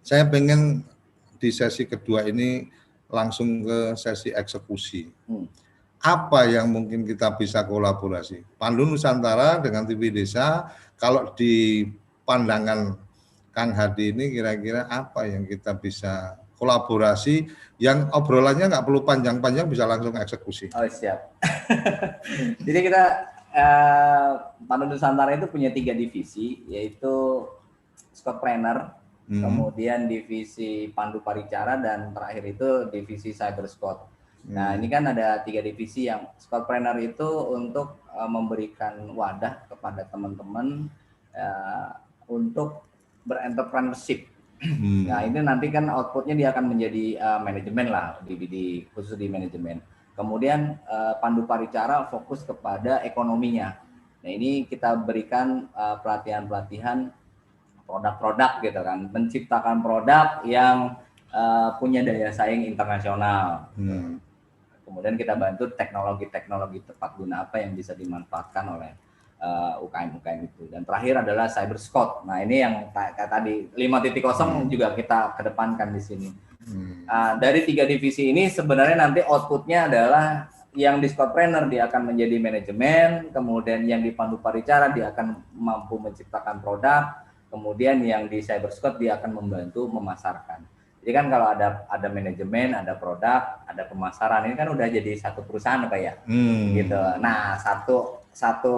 saya pengen di sesi kedua ini langsung ke sesi eksekusi. apa yang mungkin kita bisa kolaborasi. Pandu Nusantara dengan TV Desa, kalau di pandangan Kang Hadi ini kira-kira apa yang kita bisa kolaborasi yang obrolannya nggak perlu panjang-panjang, bisa langsung eksekusi. Oh siap. Jadi kita Pandu Nusantara itu punya 3 divisi, yaitu Scoutpreneur, kemudian divisi Pandu Paricara, dan terakhir itu divisi Cyber Scout. Nah, ini kan ada 3 divisi. Yang Scoutpreneur itu untuk memberikan wadah kepada teman-teman untuk berentreprenneurship. Nah, ini nanti kan outputnya dia akan menjadi manajemen lah, khusus di manajemen. Kemudian Pandu Paricara fokus kepada ekonominya. Nah, ini kita berikan pelatihan-pelatihan produk-produk gitu kan, menciptakan produk yang punya daya saing internasional. Kemudian kita bantu teknologi-teknologi tepat guna apa yang bisa dimanfaatkan oleh UKM-UKM itu. Dan terakhir adalah Cyber Scout. Nah, ini yang kayak tadi 5.0 juga kita kedepankan di sini. Dari 3 divisi ini sebenarnya nanti outputnya adalah yang di Scoutpreneur dia akan menjadi manajemen, kemudian yang di Pandu Paricara dia akan mampu menciptakan produk, kemudian yang di Cyber Scout dia akan membantu memasarkan. Jadi kan kalau ada manajemen, ada produk, ada pemasaran, ini kan udah jadi satu perusahaan Pak ya, gitu. Nah, satu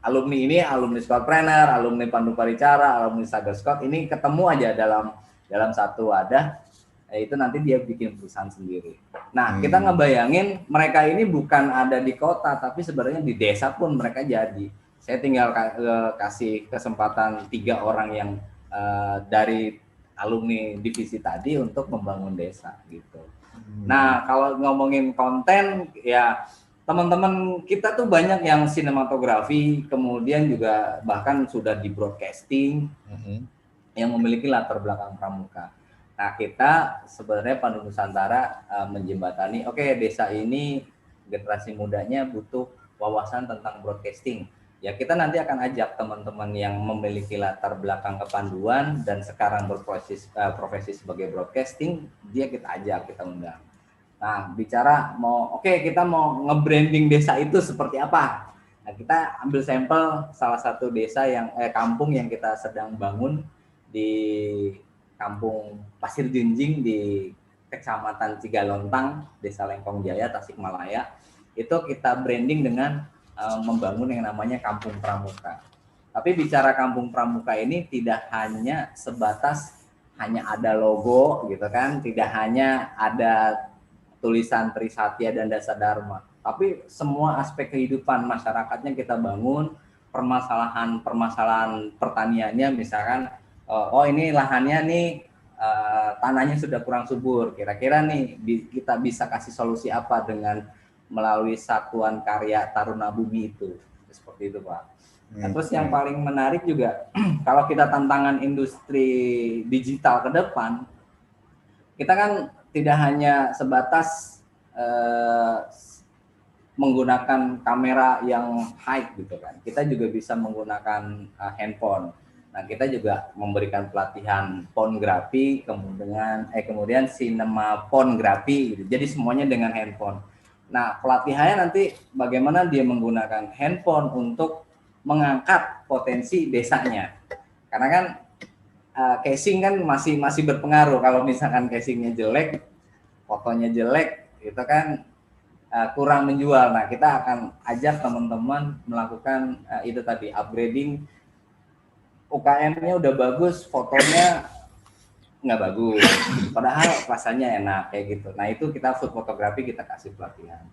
alumni ini, alumni Scoutpreneur, alumni Pandu Paricara, alumni Cyber Scout ini ketemu aja dalam satu wadah, itu nanti dia bikin perusahaan sendiri. Nah, kita ngebayangin mereka ini bukan ada di kota, tapi sebenarnya di desa pun mereka jadi. Saya tinggal kasih kesempatan 3 orang yang dari alumni divisi tadi untuk membangun desa gitu. Nah, kalau ngomongin konten ya teman-teman kita tuh banyak yang sinematografi, kemudian juga bahkan sudah di broadcasting yang memiliki latar belakang pramuka. Nah, kita sebenarnya Pandu Nusantara menjembatani, oke, desa ini generasi mudanya butuh wawasan tentang broadcasting. Ya, kita nanti akan ajak teman-teman yang memiliki latar belakang kepanduan dan sekarang berprofesi sebagai broadcasting, kita ajak, kita undang. Nah, bicara kita mau nge-branding desa itu seperti apa? Nah, kita ambil sampel salah satu desa kampung yang kita sedang bangun di Kampung Pasir Junjing di Kecamatan Cigalontang, Desa Lengkong Jaya, Tasikmalaya. Itu kita branding dengan membangun yang namanya Kampung Pramuka. Tapi bicara Kampung Pramuka ini tidak hanya sebatas hanya ada logo gitu kan, tidak hanya ada tulisan Trisatya dan Dasadharma, tapi semua aspek kehidupan masyarakatnya kita bangun, permasalahan pertaniannya, misalkan ini lahannya nih tanahnya sudah kurang subur, kira-kira nih kita bisa kasih solusi apa dengan melalui satuan karya Taruna Bumi itu, seperti itu Pak. Nah, terus yang paling menarik juga kalau kita tantangan industri digital ke depan, kita kan tidak hanya sebatas menggunakan kamera yang high gitu kan, kita juga bisa menggunakan handphone. Nah, kita juga memberikan pelatihan pornografi, kemudian sinema pornografi gitu. Jadi semuanya dengan handphone. Nah, pelatihannya nanti bagaimana dia menggunakan handphone untuk mengangkat potensi desanya. Karena kan casing kan masih berpengaruh. Kalau misalkan casingnya jelek, fotonya jelek, itu kan kurang menjual. Nah, kita akan ajak teman-teman melakukan itu tadi, upgrading. UKM-nya udah bagus, fotonya nggak bagus, padahal rasanya enak kayak gitu. Nah, itu kita food fotografi, kita kasih pelatihan.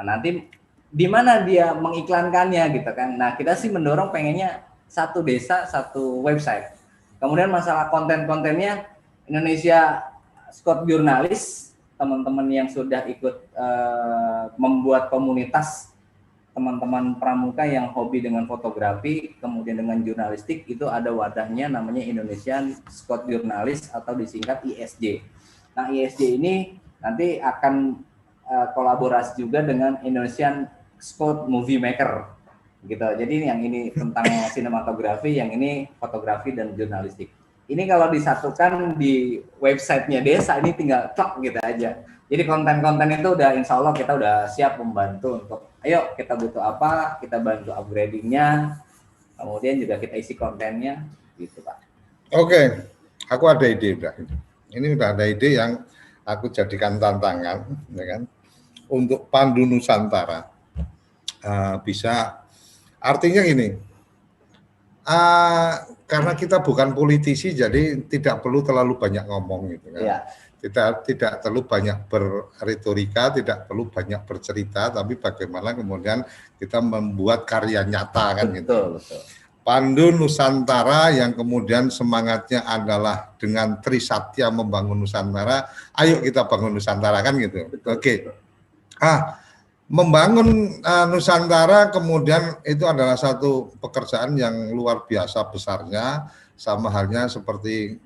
Nah, nanti di mana dia mengiklankannya gitu kan. Nah, kita sih mendorong pengennya satu desa, satu website. Kemudian masalah konten-kontennya, Indonesia Scout Jurnalis, teman-teman yang sudah ikut membuat komunitas, teman-teman pramuka yang hobi dengan fotografi, kemudian dengan jurnalistik, itu ada wadahnya namanya Indonesian Scout Journalist atau disingkat ISJ. Nah, ISJ ini nanti akan kolaborasi juga dengan Indonesian Scout Movie Maker gitu. Jadi yang ini tentang sinematografi, yang ini fotografi dan jurnalistik. ini kalau disatukan di websitenya desa ini tinggal cok gitu aja. Jadi konten-konten itu udah insya Allah kita udah siap membantu untuk ayo kita butuh apa, kita bantu upgradingnya, kemudian juga kita isi kontennya gitu Pak. Oke, aku ada ide udah. Ini udah ada ide yang aku jadikan tantangan, ya kan, untuk Pandu Nusantara. Bisa, artinya gini, karena kita bukan politisi, jadi tidak perlu terlalu banyak ngomong gitu kan. Iya. Tidak terlalu banyak berretorika, tidak perlu banyak bercerita, tapi bagaimana kemudian kita membuat karya nyata kan gitu. Betul. Pandu Nusantara yang kemudian semangatnya adalah dengan Trisatya membangun Nusantara, ayo kita bangun Nusantara kan gitu. Oke. Membangun Nusantara kemudian itu adalah satu pekerjaan yang luar biasa besarnya, sama halnya seperti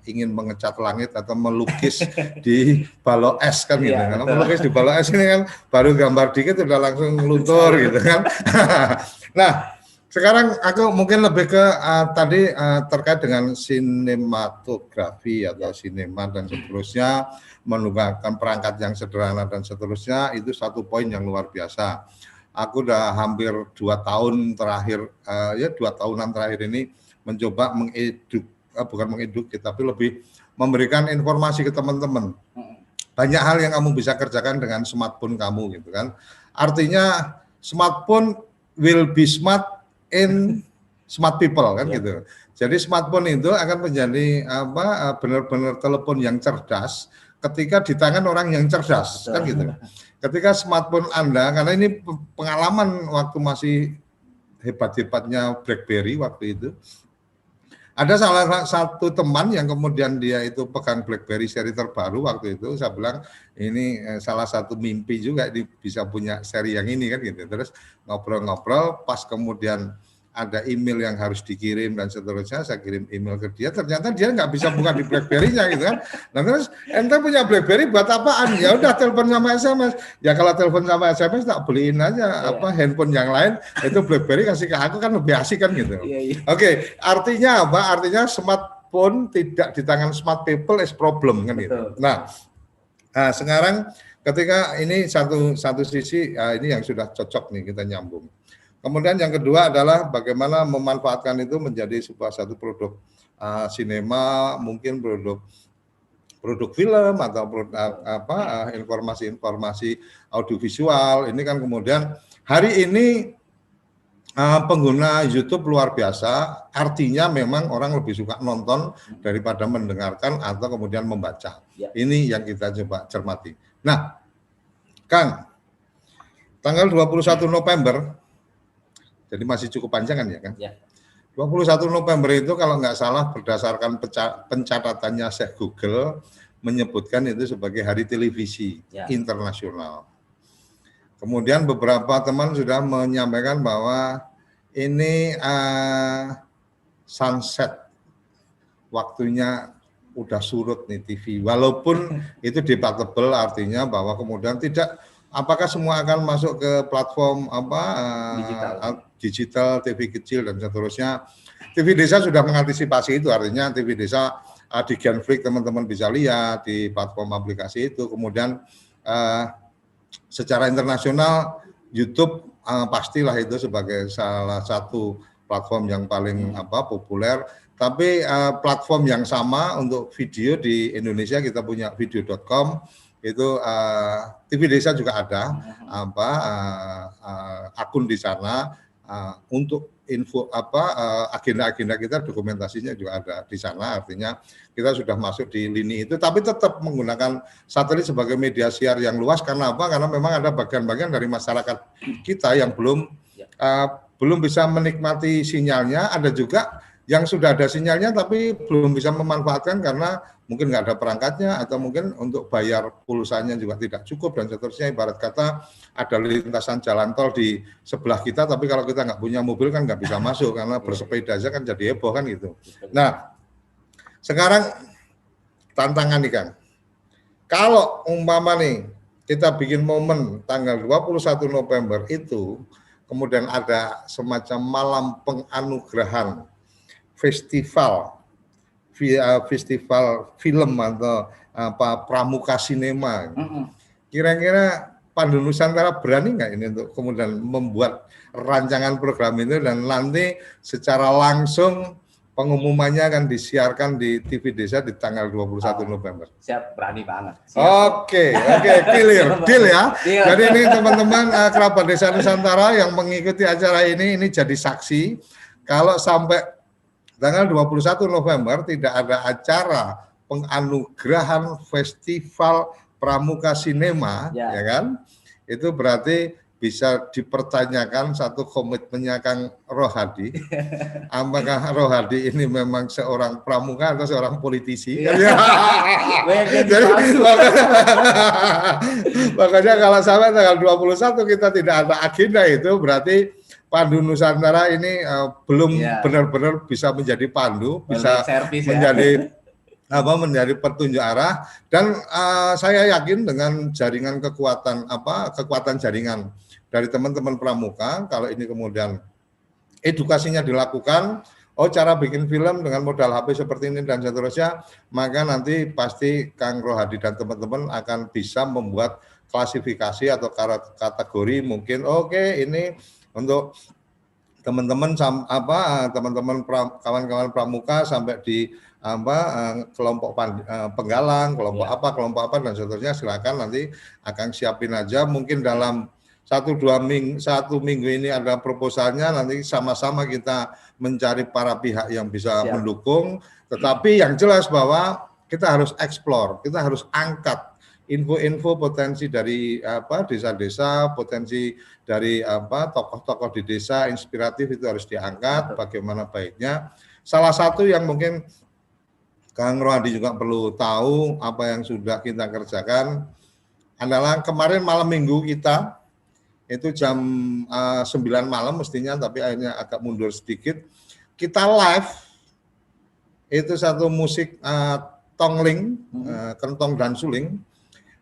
ingin mengecat langit atau melukis di balok es kan gitu. Kalau melukis di balok es ini kan baru gambar dikit udah langsung luntur gitu kan. Nah, sekarang aku mungkin lebih ke tadi terkait dengan sinematografi atau sinema dan seterusnya, menggunakan perangkat yang sederhana dan seterusnya, itu satu poin yang luar biasa. Aku udah hampir 2 tahun terakhir, 2 tahunan terakhir ini mencoba bukan mengedukasi, tapi lebih memberikan informasi ke teman-teman. Banyak hal yang kamu bisa kerjakan dengan smartphone kamu gitu kan. Artinya smartphone will be smart in smart people kan gitu. Jadi smartphone itu akan menjadi benar-benar telepon yang cerdas ketika di tangan orang yang cerdas kan gitu. Ketika smartphone Anda, karena ini pengalaman waktu masih hebat-hebatnya BlackBerry waktu itu, ada salah satu teman yang kemudian dia itu pegang BlackBerry seri terbaru waktu itu, saya bilang ini salah satu mimpi juga bisa punya seri yang ini kan gitu. Terus ngobrol-ngobrol, pas kemudian ada email yang harus dikirim dan seterusnya, saya kirim email ke dia, ternyata dia nggak bisa buka di BlackBerry-nya gitu kan. Nah terus ente punya BlackBerry buat apaan? Ya udah telepon sama SMS. Ya kalau telepon sama SMS tak beliin aja handphone yang lain, itu BlackBerry kasih ke aku kan lebih asik kan gitu. Oke, artinya apa? Artinya smartphone tidak di tangan smart people is problem kan gitu. Nah, sekarang ketika ini satu sisi ini yang sudah cocok nih kita nyambung. Kemudian yang kedua adalah bagaimana memanfaatkan itu menjadi satu produk sinema, mungkin produk film atau informasi audiovisual. Ini kan kemudian hari ini pengguna YouTube luar biasa, artinya memang orang lebih suka nonton daripada mendengarkan atau kemudian membaca. Ini yang kita coba cermati. Nah, Kang, tanggal 21 November, jadi masih cukup panjang kan ya kan? 21 November itu kalau nggak salah berdasarkan pencatatannya Syekh Google menyebutkan itu sebagai hari televisi internasional. Kemudian beberapa teman sudah menyampaikan bahwa ini sunset, waktunya udah surut nih TV. Walaupun itu debatable, artinya bahwa kemudian tidak, apakah semua akan masuk ke platform digital, TV kecil dan seterusnya. TV Desa sudah mengantisipasi itu, artinya TV Desa di Genflix teman-teman bisa lihat di platform aplikasi itu. Kemudian secara internasional YouTube pastilah itu sebagai salah satu platform yang paling populer. Tapi platform yang sama untuk video di Indonesia kita punya video.com, itu TV Desa juga ada akun di sana untuk info agenda-agenda kita, dokumentasinya juga ada di sana. Artinya kita sudah masuk di lini itu, tapi tetap menggunakan satelit sebagai media siar yang luas. Karena apa? Karena memang ada bagian-bagian dari masyarakat kita yang belum bisa menikmati sinyalnya. Ada juga yang sudah ada sinyalnya tapi belum bisa memanfaatkan karena mungkin nggak ada perangkatnya, atau mungkin untuk bayar pulsanya juga tidak cukup dan seterusnya. Ibarat kata ada lintasan jalan tol di sebelah kita, tapi kalau kita nggak punya mobil kan nggak bisa masuk, karena bersepeda aja kan jadi heboh kan gitu. Nah, sekarang tantangan nih kan, kalau umpama nih kita bikin momen tanggal 21 November itu, kemudian ada semacam malam penganugerahan festival festival film atau apa pramuka sinema. Mm-mm. Kira-kira Pandu Nusantara berani nggak ini untuk kemudian membuat rancangan program itu dan nanti secara langsung pengumumannya akan disiarkan di TV Desa di tanggal 21 November. Siap, berani banget. Siap. Oke, clear, deal ya. Deal. Jadi ini teman-teman kerabat Desa Nusantara yang mengikuti acara ini jadi saksi kalau sampai tanggal 21 November tidak ada acara penganugerahan festival pramuka sinema, ya kan? Itu berarti bisa dipertanyakan satu komitmennya Kang Rohadi. Apakah Rohadi ini memang seorang pramuka atau seorang politisi? Jadi, makanya kalau sampai tanggal 21 kita tidak ada agenda itu berarti Pandu Nusantara ini belum benar-benar bisa menjadi pandu, bisa menjadi menjadi petunjuk arah, dan saya yakin dengan jaringan kekuatan jaringan dari teman-teman pramuka, kalau ini kemudian edukasinya dilakukan, cara bikin film dengan modal HP seperti ini dan seterusnya, maka nanti pasti Kang Rohadi dan teman-teman akan bisa membuat klasifikasi atau kategori mungkin ini untuk teman-teman kawan-kawan pramuka sampai di kelompok penggalang, kelompok apa dan seterusnya, silakan nanti akan siapin aja mungkin dalam satu minggu ini ada proposalnya, nanti sama-sama kita mencari para pihak yang bisa mendukung, tetapi yang jelas bahwa kita harus explore, kita harus angkat info-info potensi dari desa-desa, potensi dari tokoh-tokoh di desa inspiratif itu harus diangkat, bagaimana baiknya. Salah satu yang mungkin Kang Rohadi juga perlu tahu apa yang sudah kita kerjakan adalah kemarin malam minggu kita itu jam 9 malam mestinya, tapi akhirnya agak mundur sedikit. Kita live itu satu musik tongling, kentong dan suling,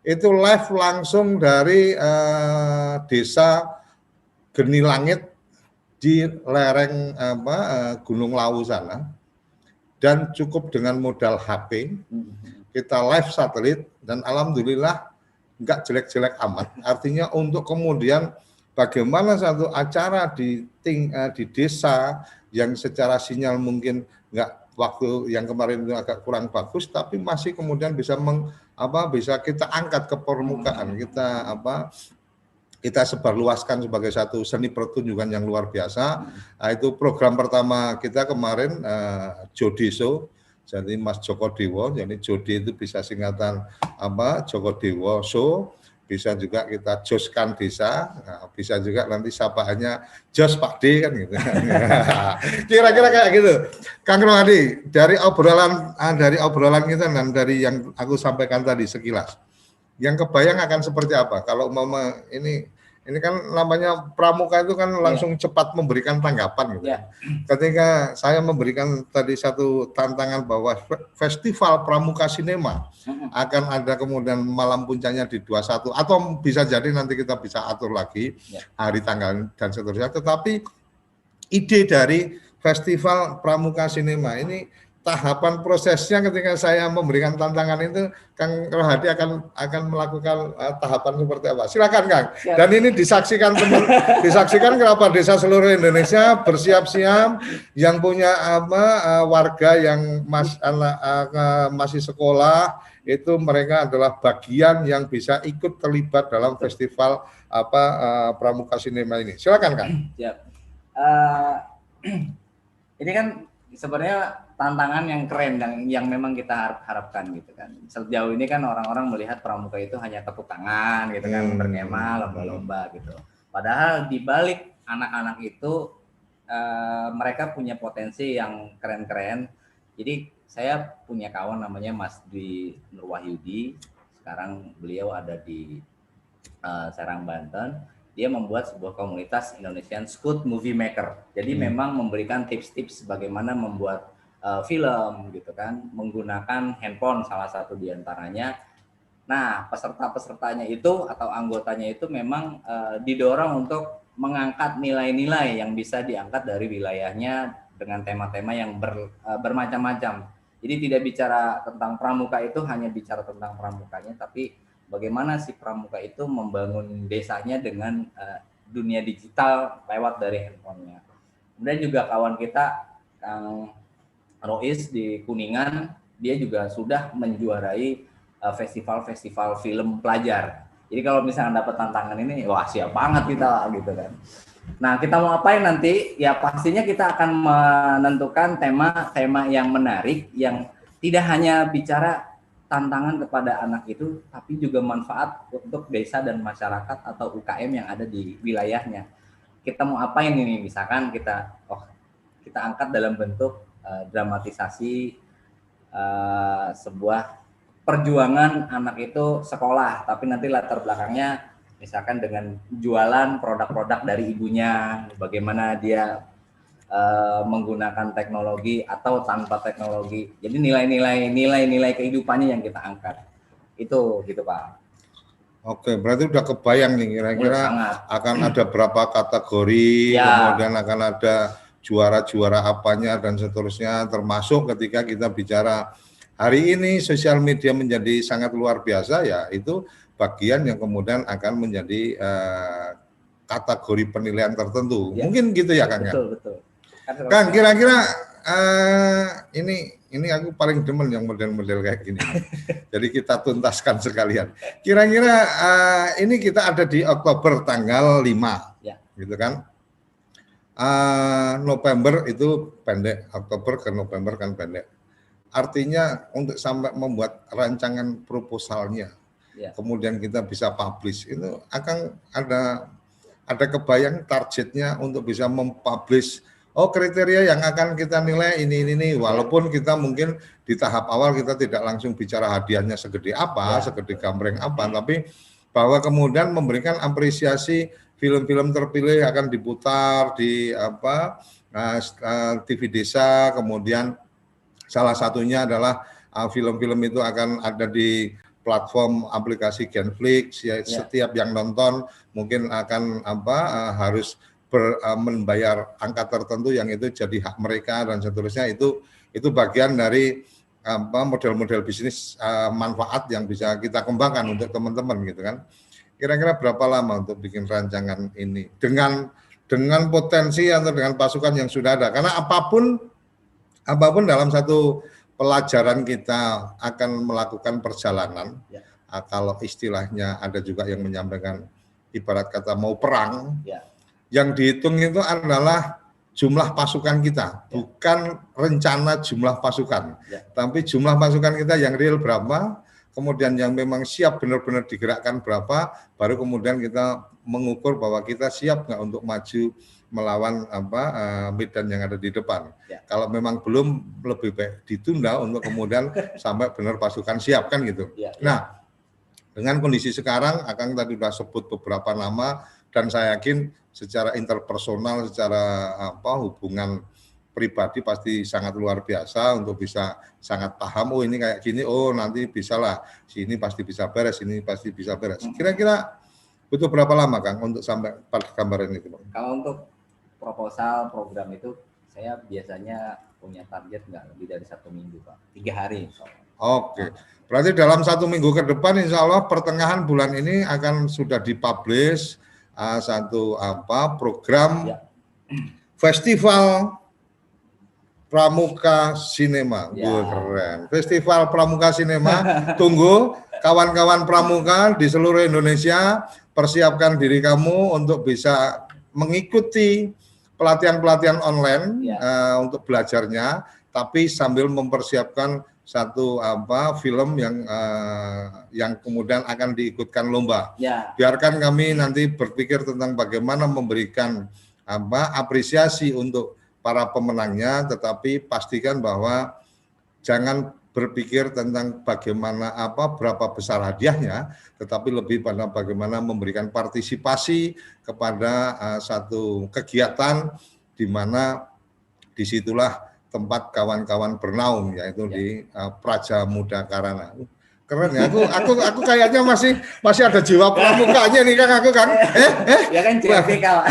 itu live langsung dari desa Geni Langit di lereng Gunung Lawu sana, dan cukup dengan modal HP kita live satelit, dan alhamdulillah nggak jelek-jelek amat. Artinya untuk kemudian bagaimana satu acara di desa yang secara sinyal mungkin nggak, waktu yang kemarin itu agak kurang bagus, tapi masih kemudian bisa bisa kita angkat ke permukaan, kita sebarluaskan sebagai satu seni pertunjukan yang luar biasa. Itu program pertama kita kemarin, Jodi Show. Jadi Mas Joko Dewo, jadi Jodi itu bisa singkatan Joko Dewo Show, bisa juga kita joskan desa, bisa juga nanti sapaannya Jos Pak D kan gitu. Kira-kira kayak gitu. Kang Rohadi, dari obrolan kita dan dari yang aku sampaikan tadi sekilas, yang kebayang akan seperti apa kalau mama ini kan namanya pramuka itu kan langsung cepat memberikan tanggapan gitu. Ketika saya memberikan tadi satu tantangan bahwa festival pramuka sinema akan ada kemudian malam puncaknya di 21, atau bisa jadi nanti kita bisa atur lagi hari tanggal dan seterusnya, tetapi ide dari festival pramuka sinema ini, tahapan prosesnya ketika saya memberikan tantangan itu, Kang Rohadi akan melakukan tahapan seperti apa? Silakan Kang. Dan ini disaksikan kerabat desa seluruh Indonesia, bersiap-siap yang punya warga yang masih sekolah, itu mereka adalah bagian yang bisa ikut terlibat dalam festival pramuka sinema ini. Silakan Kang. Ini kan sebenarnya tantangan yang keren yang memang kita harapkan gitu kan. Sejauh ini kan orang-orang melihat pramuka itu hanya tepuk tangan gitu kan, berkemah, lomba-lomba gitu. Padahal di balik anak-anak itu mereka punya potensi yang keren-keren. Jadi saya punya kawan namanya Mas Dwi Nurwahyudi. Sekarang beliau ada di Serang, Banten. Dia membuat sebuah komunitas Indonesian Scout Movie Maker. Jadi memang memberikan tips-tips bagaimana membuat film gitu kan, menggunakan handphone salah satu diantaranya. Nah, peserta-pesertanya itu atau anggotanya itu memang didorong untuk mengangkat nilai-nilai yang bisa diangkat dari wilayahnya dengan tema-tema yang bermacam-macam. Jadi tidak bicara tentang pramuka itu hanya bicara tentang pramukanya, tapi bagaimana si pramuka itu membangun desanya dengan dunia digital lewat dari handphonenya. Kemudian juga kawan kita Kang Rois di Kuningan, dia juga sudah menjuarai festival-festival film pelajar. Jadi kalau misalnya dapat tantangan ini, wah siap banget kita gitu kan. Nah, kita mau apain nanti? Ya pastinya kita akan menentukan tema-tema yang menarik, yang tidak hanya bicara tantangan kepada anak itu, tapi juga manfaat untuk desa dan masyarakat atau UKM yang ada di wilayahnya. Kita mau apain ini? Misalkan kita angkat dalam bentuk dramatisasi sebuah perjuangan anak itu sekolah, tapi nanti latar belakangnya misalkan dengan jualan produk-produk dari ibunya, bagaimana dia menggunakan teknologi atau tanpa teknologi. Jadi nilai-nilai kehidupannya yang kita angkat. Itu gitu Pak. Oke, berarti udah kebayang nih kira-kira akan ada berapa kategori, kemudian akan ada juara-juara apanya dan seterusnya, termasuk ketika kita bicara hari ini sosial media menjadi sangat luar biasa, ya itu bagian yang kemudian akan menjadi kategori penilaian tertentu. Ya. Mungkin gitu ya Kang. Betul. Kang, kira-kira ini aku paling demen yang model-model kayak gini. Jadi kita tuntaskan sekalian. Kira-kira ini kita ada di Oktober tanggal 5, ya. Gitu kan. November itu pendek, Oktober ke November kan pendek. Artinya untuk sampai membuat rancangan proposalnya, ya. Kemudian kita bisa publish, itu akan ada kebayang targetnya untuk bisa mempublish. Oh, kriteria yang akan kita nilai ini. Walaupun kita mungkin di tahap awal kita tidak langsung bicara hadiahnya segede apa, ya. Segede gambreng apa, tapi bahwa kemudian memberikan apresiasi film-film terpilih akan diputar di TV desa, kemudian salah satunya adalah film-film itu akan ada di platform aplikasi Genflix, ya. Setiap yang nonton mungkin akan harus membayar angka tertentu yang itu jadi hak mereka dan seterusnya. Itu bagian dari model-model bisnis manfaat yang bisa kita kembangkan untuk teman-teman gitu kan. Kira-kira berapa lama untuk bikin rancangan ini dengan potensi atau dengan pasukan yang sudah ada? Karena apapun dalam satu pelajaran kita akan melakukan perjalanan, ya. Kalau istilahnya ada juga yang menyampaikan ibarat kata mau perang, ya. Yang dihitung itu adalah jumlah pasukan kita, ya. Bukan rencana jumlah pasukan, ya. Tapi jumlah pasukan kita yang real berapa, kemudian yang memang siap benar-benar digerakkan berapa, baru kemudian kita mengukur bahwa kita siap nggak untuk maju melawan medan yang ada di depan. Ya. Kalau memang belum, lebih baik ditunda untuk kemudian sampai benar pasukan siap kan gitu. Ya. Nah, dengan kondisi sekarang, Akang tadi sudah sebut beberapa nama dan saya yakin secara interpersonal, secara hubungan pribadi pasti sangat luar biasa untuk bisa sangat paham, oh ini kayak gini, oh nanti bisalah, sini pasti bisa beres, ini pasti bisa beres. Kira-kira butuh berapa lama Kang untuk sampai pada gambaran itu? Kalau untuk proposal program itu saya biasanya punya target nggak lebih dari 1 minggu Pak, 3 hari. Oke, berarti dalam 1 minggu ke depan insya Allah pertengahan bulan ini akan sudah dipublish satu program, ya. Festival Pramuka Sinema, ya. Keren. Festival Pramuka Sinema, tunggu kawan-kawan pramuka di seluruh Indonesia, persiapkan diri kamu untuk bisa mengikuti pelatihan-pelatihan online, ya. Untuk belajarnya, tapi sambil mempersiapkan satu film yang kemudian akan diikutkan lomba. Ya. Biarkan kami nanti berpikir tentang bagaimana memberikan apresiasi untuk para pemenangnya, tetapi pastikan bahwa jangan berpikir tentang bagaimana berapa besar hadiahnya, tetapi lebih pada bagaimana memberikan partisipasi kepada satu kegiatan di mana disitulah tempat kawan-kawan bernaung, yaitu di Praja Muda Karana. Keren ya. Aku kayaknya masih ada jiwa pramukanya nih Kang aku Kang. Ya kan genetikal.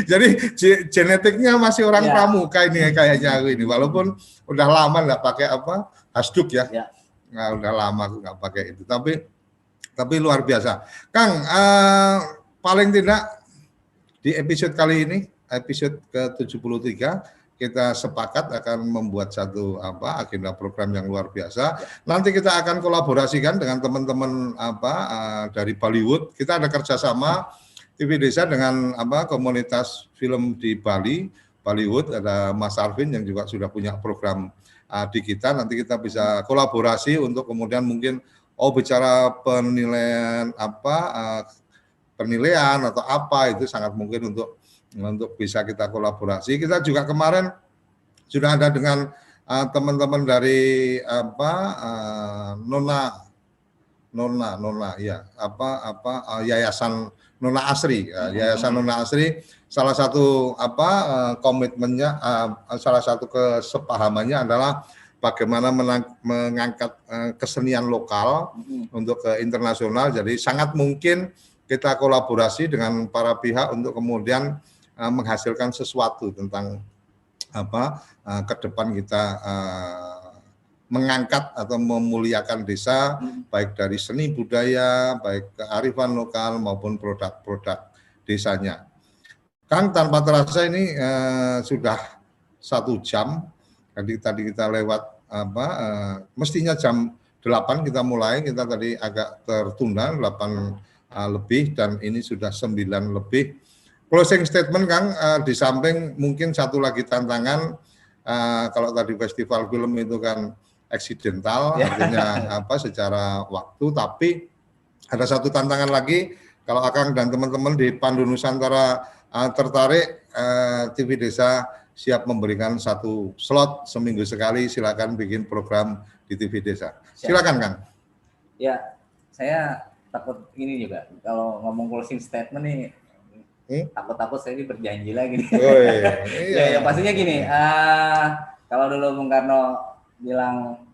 Jadi genetiknya masih orang Ya. pramuka ini kayaknya aku ini. Walaupun udah lama nggak pakai apa hasduk ya. Ya. Nah, udah lama aku nggak pakai itu. Tapi luar biasa. Kang, paling tidak di episode kali ini, episode ke-73, kita sepakat akan membuat satu agenda program yang luar biasa. Nanti kita akan kolaborasikan dengan teman-teman dari Bollywood. Kita ada kerjasama TV Desa dengan komunitas film di Bali, Bollywood. Ada Mas Arvin yang juga sudah punya program di kita. Nanti kita bisa kolaborasi untuk kemudian mungkin bicara penilaian penilaian atau apa itu sangat mungkin untuk bisa kita kolaborasi. Kita juga kemarin sudah ada dengan teman-teman dari Yayasan Nona Asri. Yayasan Nona Asri salah satu komitmennya, salah satu kesepahamannya adalah bagaimana mengangkat kesenian lokal untuk ke internasional. Jadi sangat mungkin kita kolaborasi dengan para pihak untuk kemudian menghasilkan sesuatu tentang ke depan kita mengangkat atau memuliakan desa, baik dari seni budaya, baik kearifan lokal maupun produk-produk desanya. Kang, tanpa terasa ini sudah 1 jam. Tadi kita lewat mestinya jam 8 kita mulai, kita tadi agak tertunda 8 lebih dan ini sudah 9 lebih. Closing statement Kang, di samping mungkin satu lagi tantangan, kalau tadi festival film itu kan eksidental, artinya secara waktu, tapi ada satu tantangan lagi, kalau Akang dan teman-teman di Pandu Nusantara tertarik, TV Desa siap memberikan 1 slot seminggu sekali, silakan bikin program di TV Desa. Silakan Kang. Ya, saya takut ini juga, kalau ngomong closing statement nih, takut-takut saya ini berjanji lagi nih. Oh, iya. Ya, pastinya gini, kalau dulu Bung Karno bilang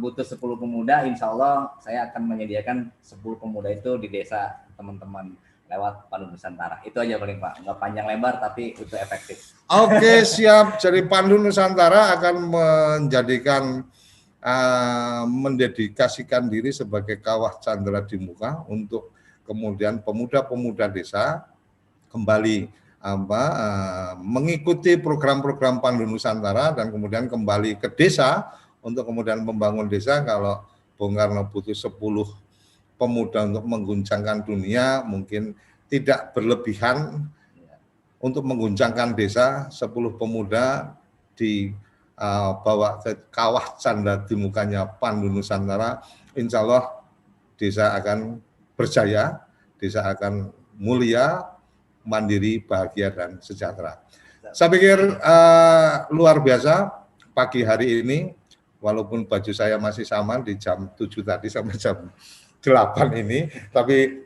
butuh 10 pemuda, insya Allah saya akan menyediakan 10 pemuda itu di desa teman-teman lewat Pandu Nusantara. Itu aja paling Pak, nggak panjang lebar tapi itu efektif. Oke, siap. Jadi Pandu Nusantara akan menjadikan mendedikasikan diri sebagai kawah candra di muka untuk kemudian pemuda-pemuda desa kembali mengikuti program-program Pandu Nusantara dan kemudian kembali ke desa untuk kemudian membangun desa. Kalau Bung Karno butuh 10 pemuda untuk mengguncangkan dunia, mungkin tidak berlebihan untuk mengguncangkan desa. 10 pemuda dibawa ke kawah canda di mukanya Pandu Nusantara, insya Allah desa akan berjaya, desa akan mulia, mandiri, bahagia, dan sejahtera. Saya pikir luar biasa pagi hari ini, walaupun baju saya masih sama di jam 7 tadi sampai jam 8 ini, tapi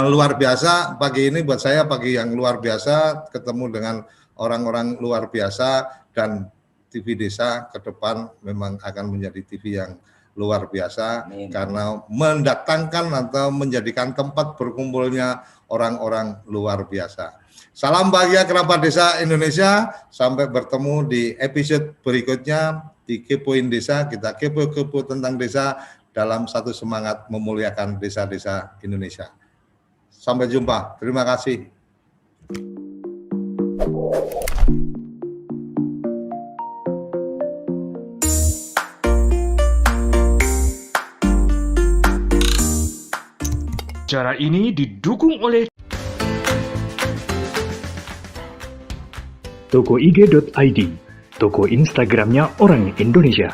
luar biasa pagi ini buat saya, pagi yang luar biasa, ketemu dengan orang-orang luar biasa, dan TV Desa ke depan memang akan menjadi TV yang luar biasa. Amin. Karena mendatangkan atau menjadikan tempat berkumpulnya orang-orang luar biasa. Salam bahagia kerabat desa Indonesia, sampai bertemu di episode berikutnya di Kepoin Desa. Kita kepo-kepo tentang desa dalam satu semangat memuliakan desa-desa Indonesia. Sampai jumpa, terima kasih. Acara ini didukung oleh Toko IG.id, toko Instagramnya orang Indonesia.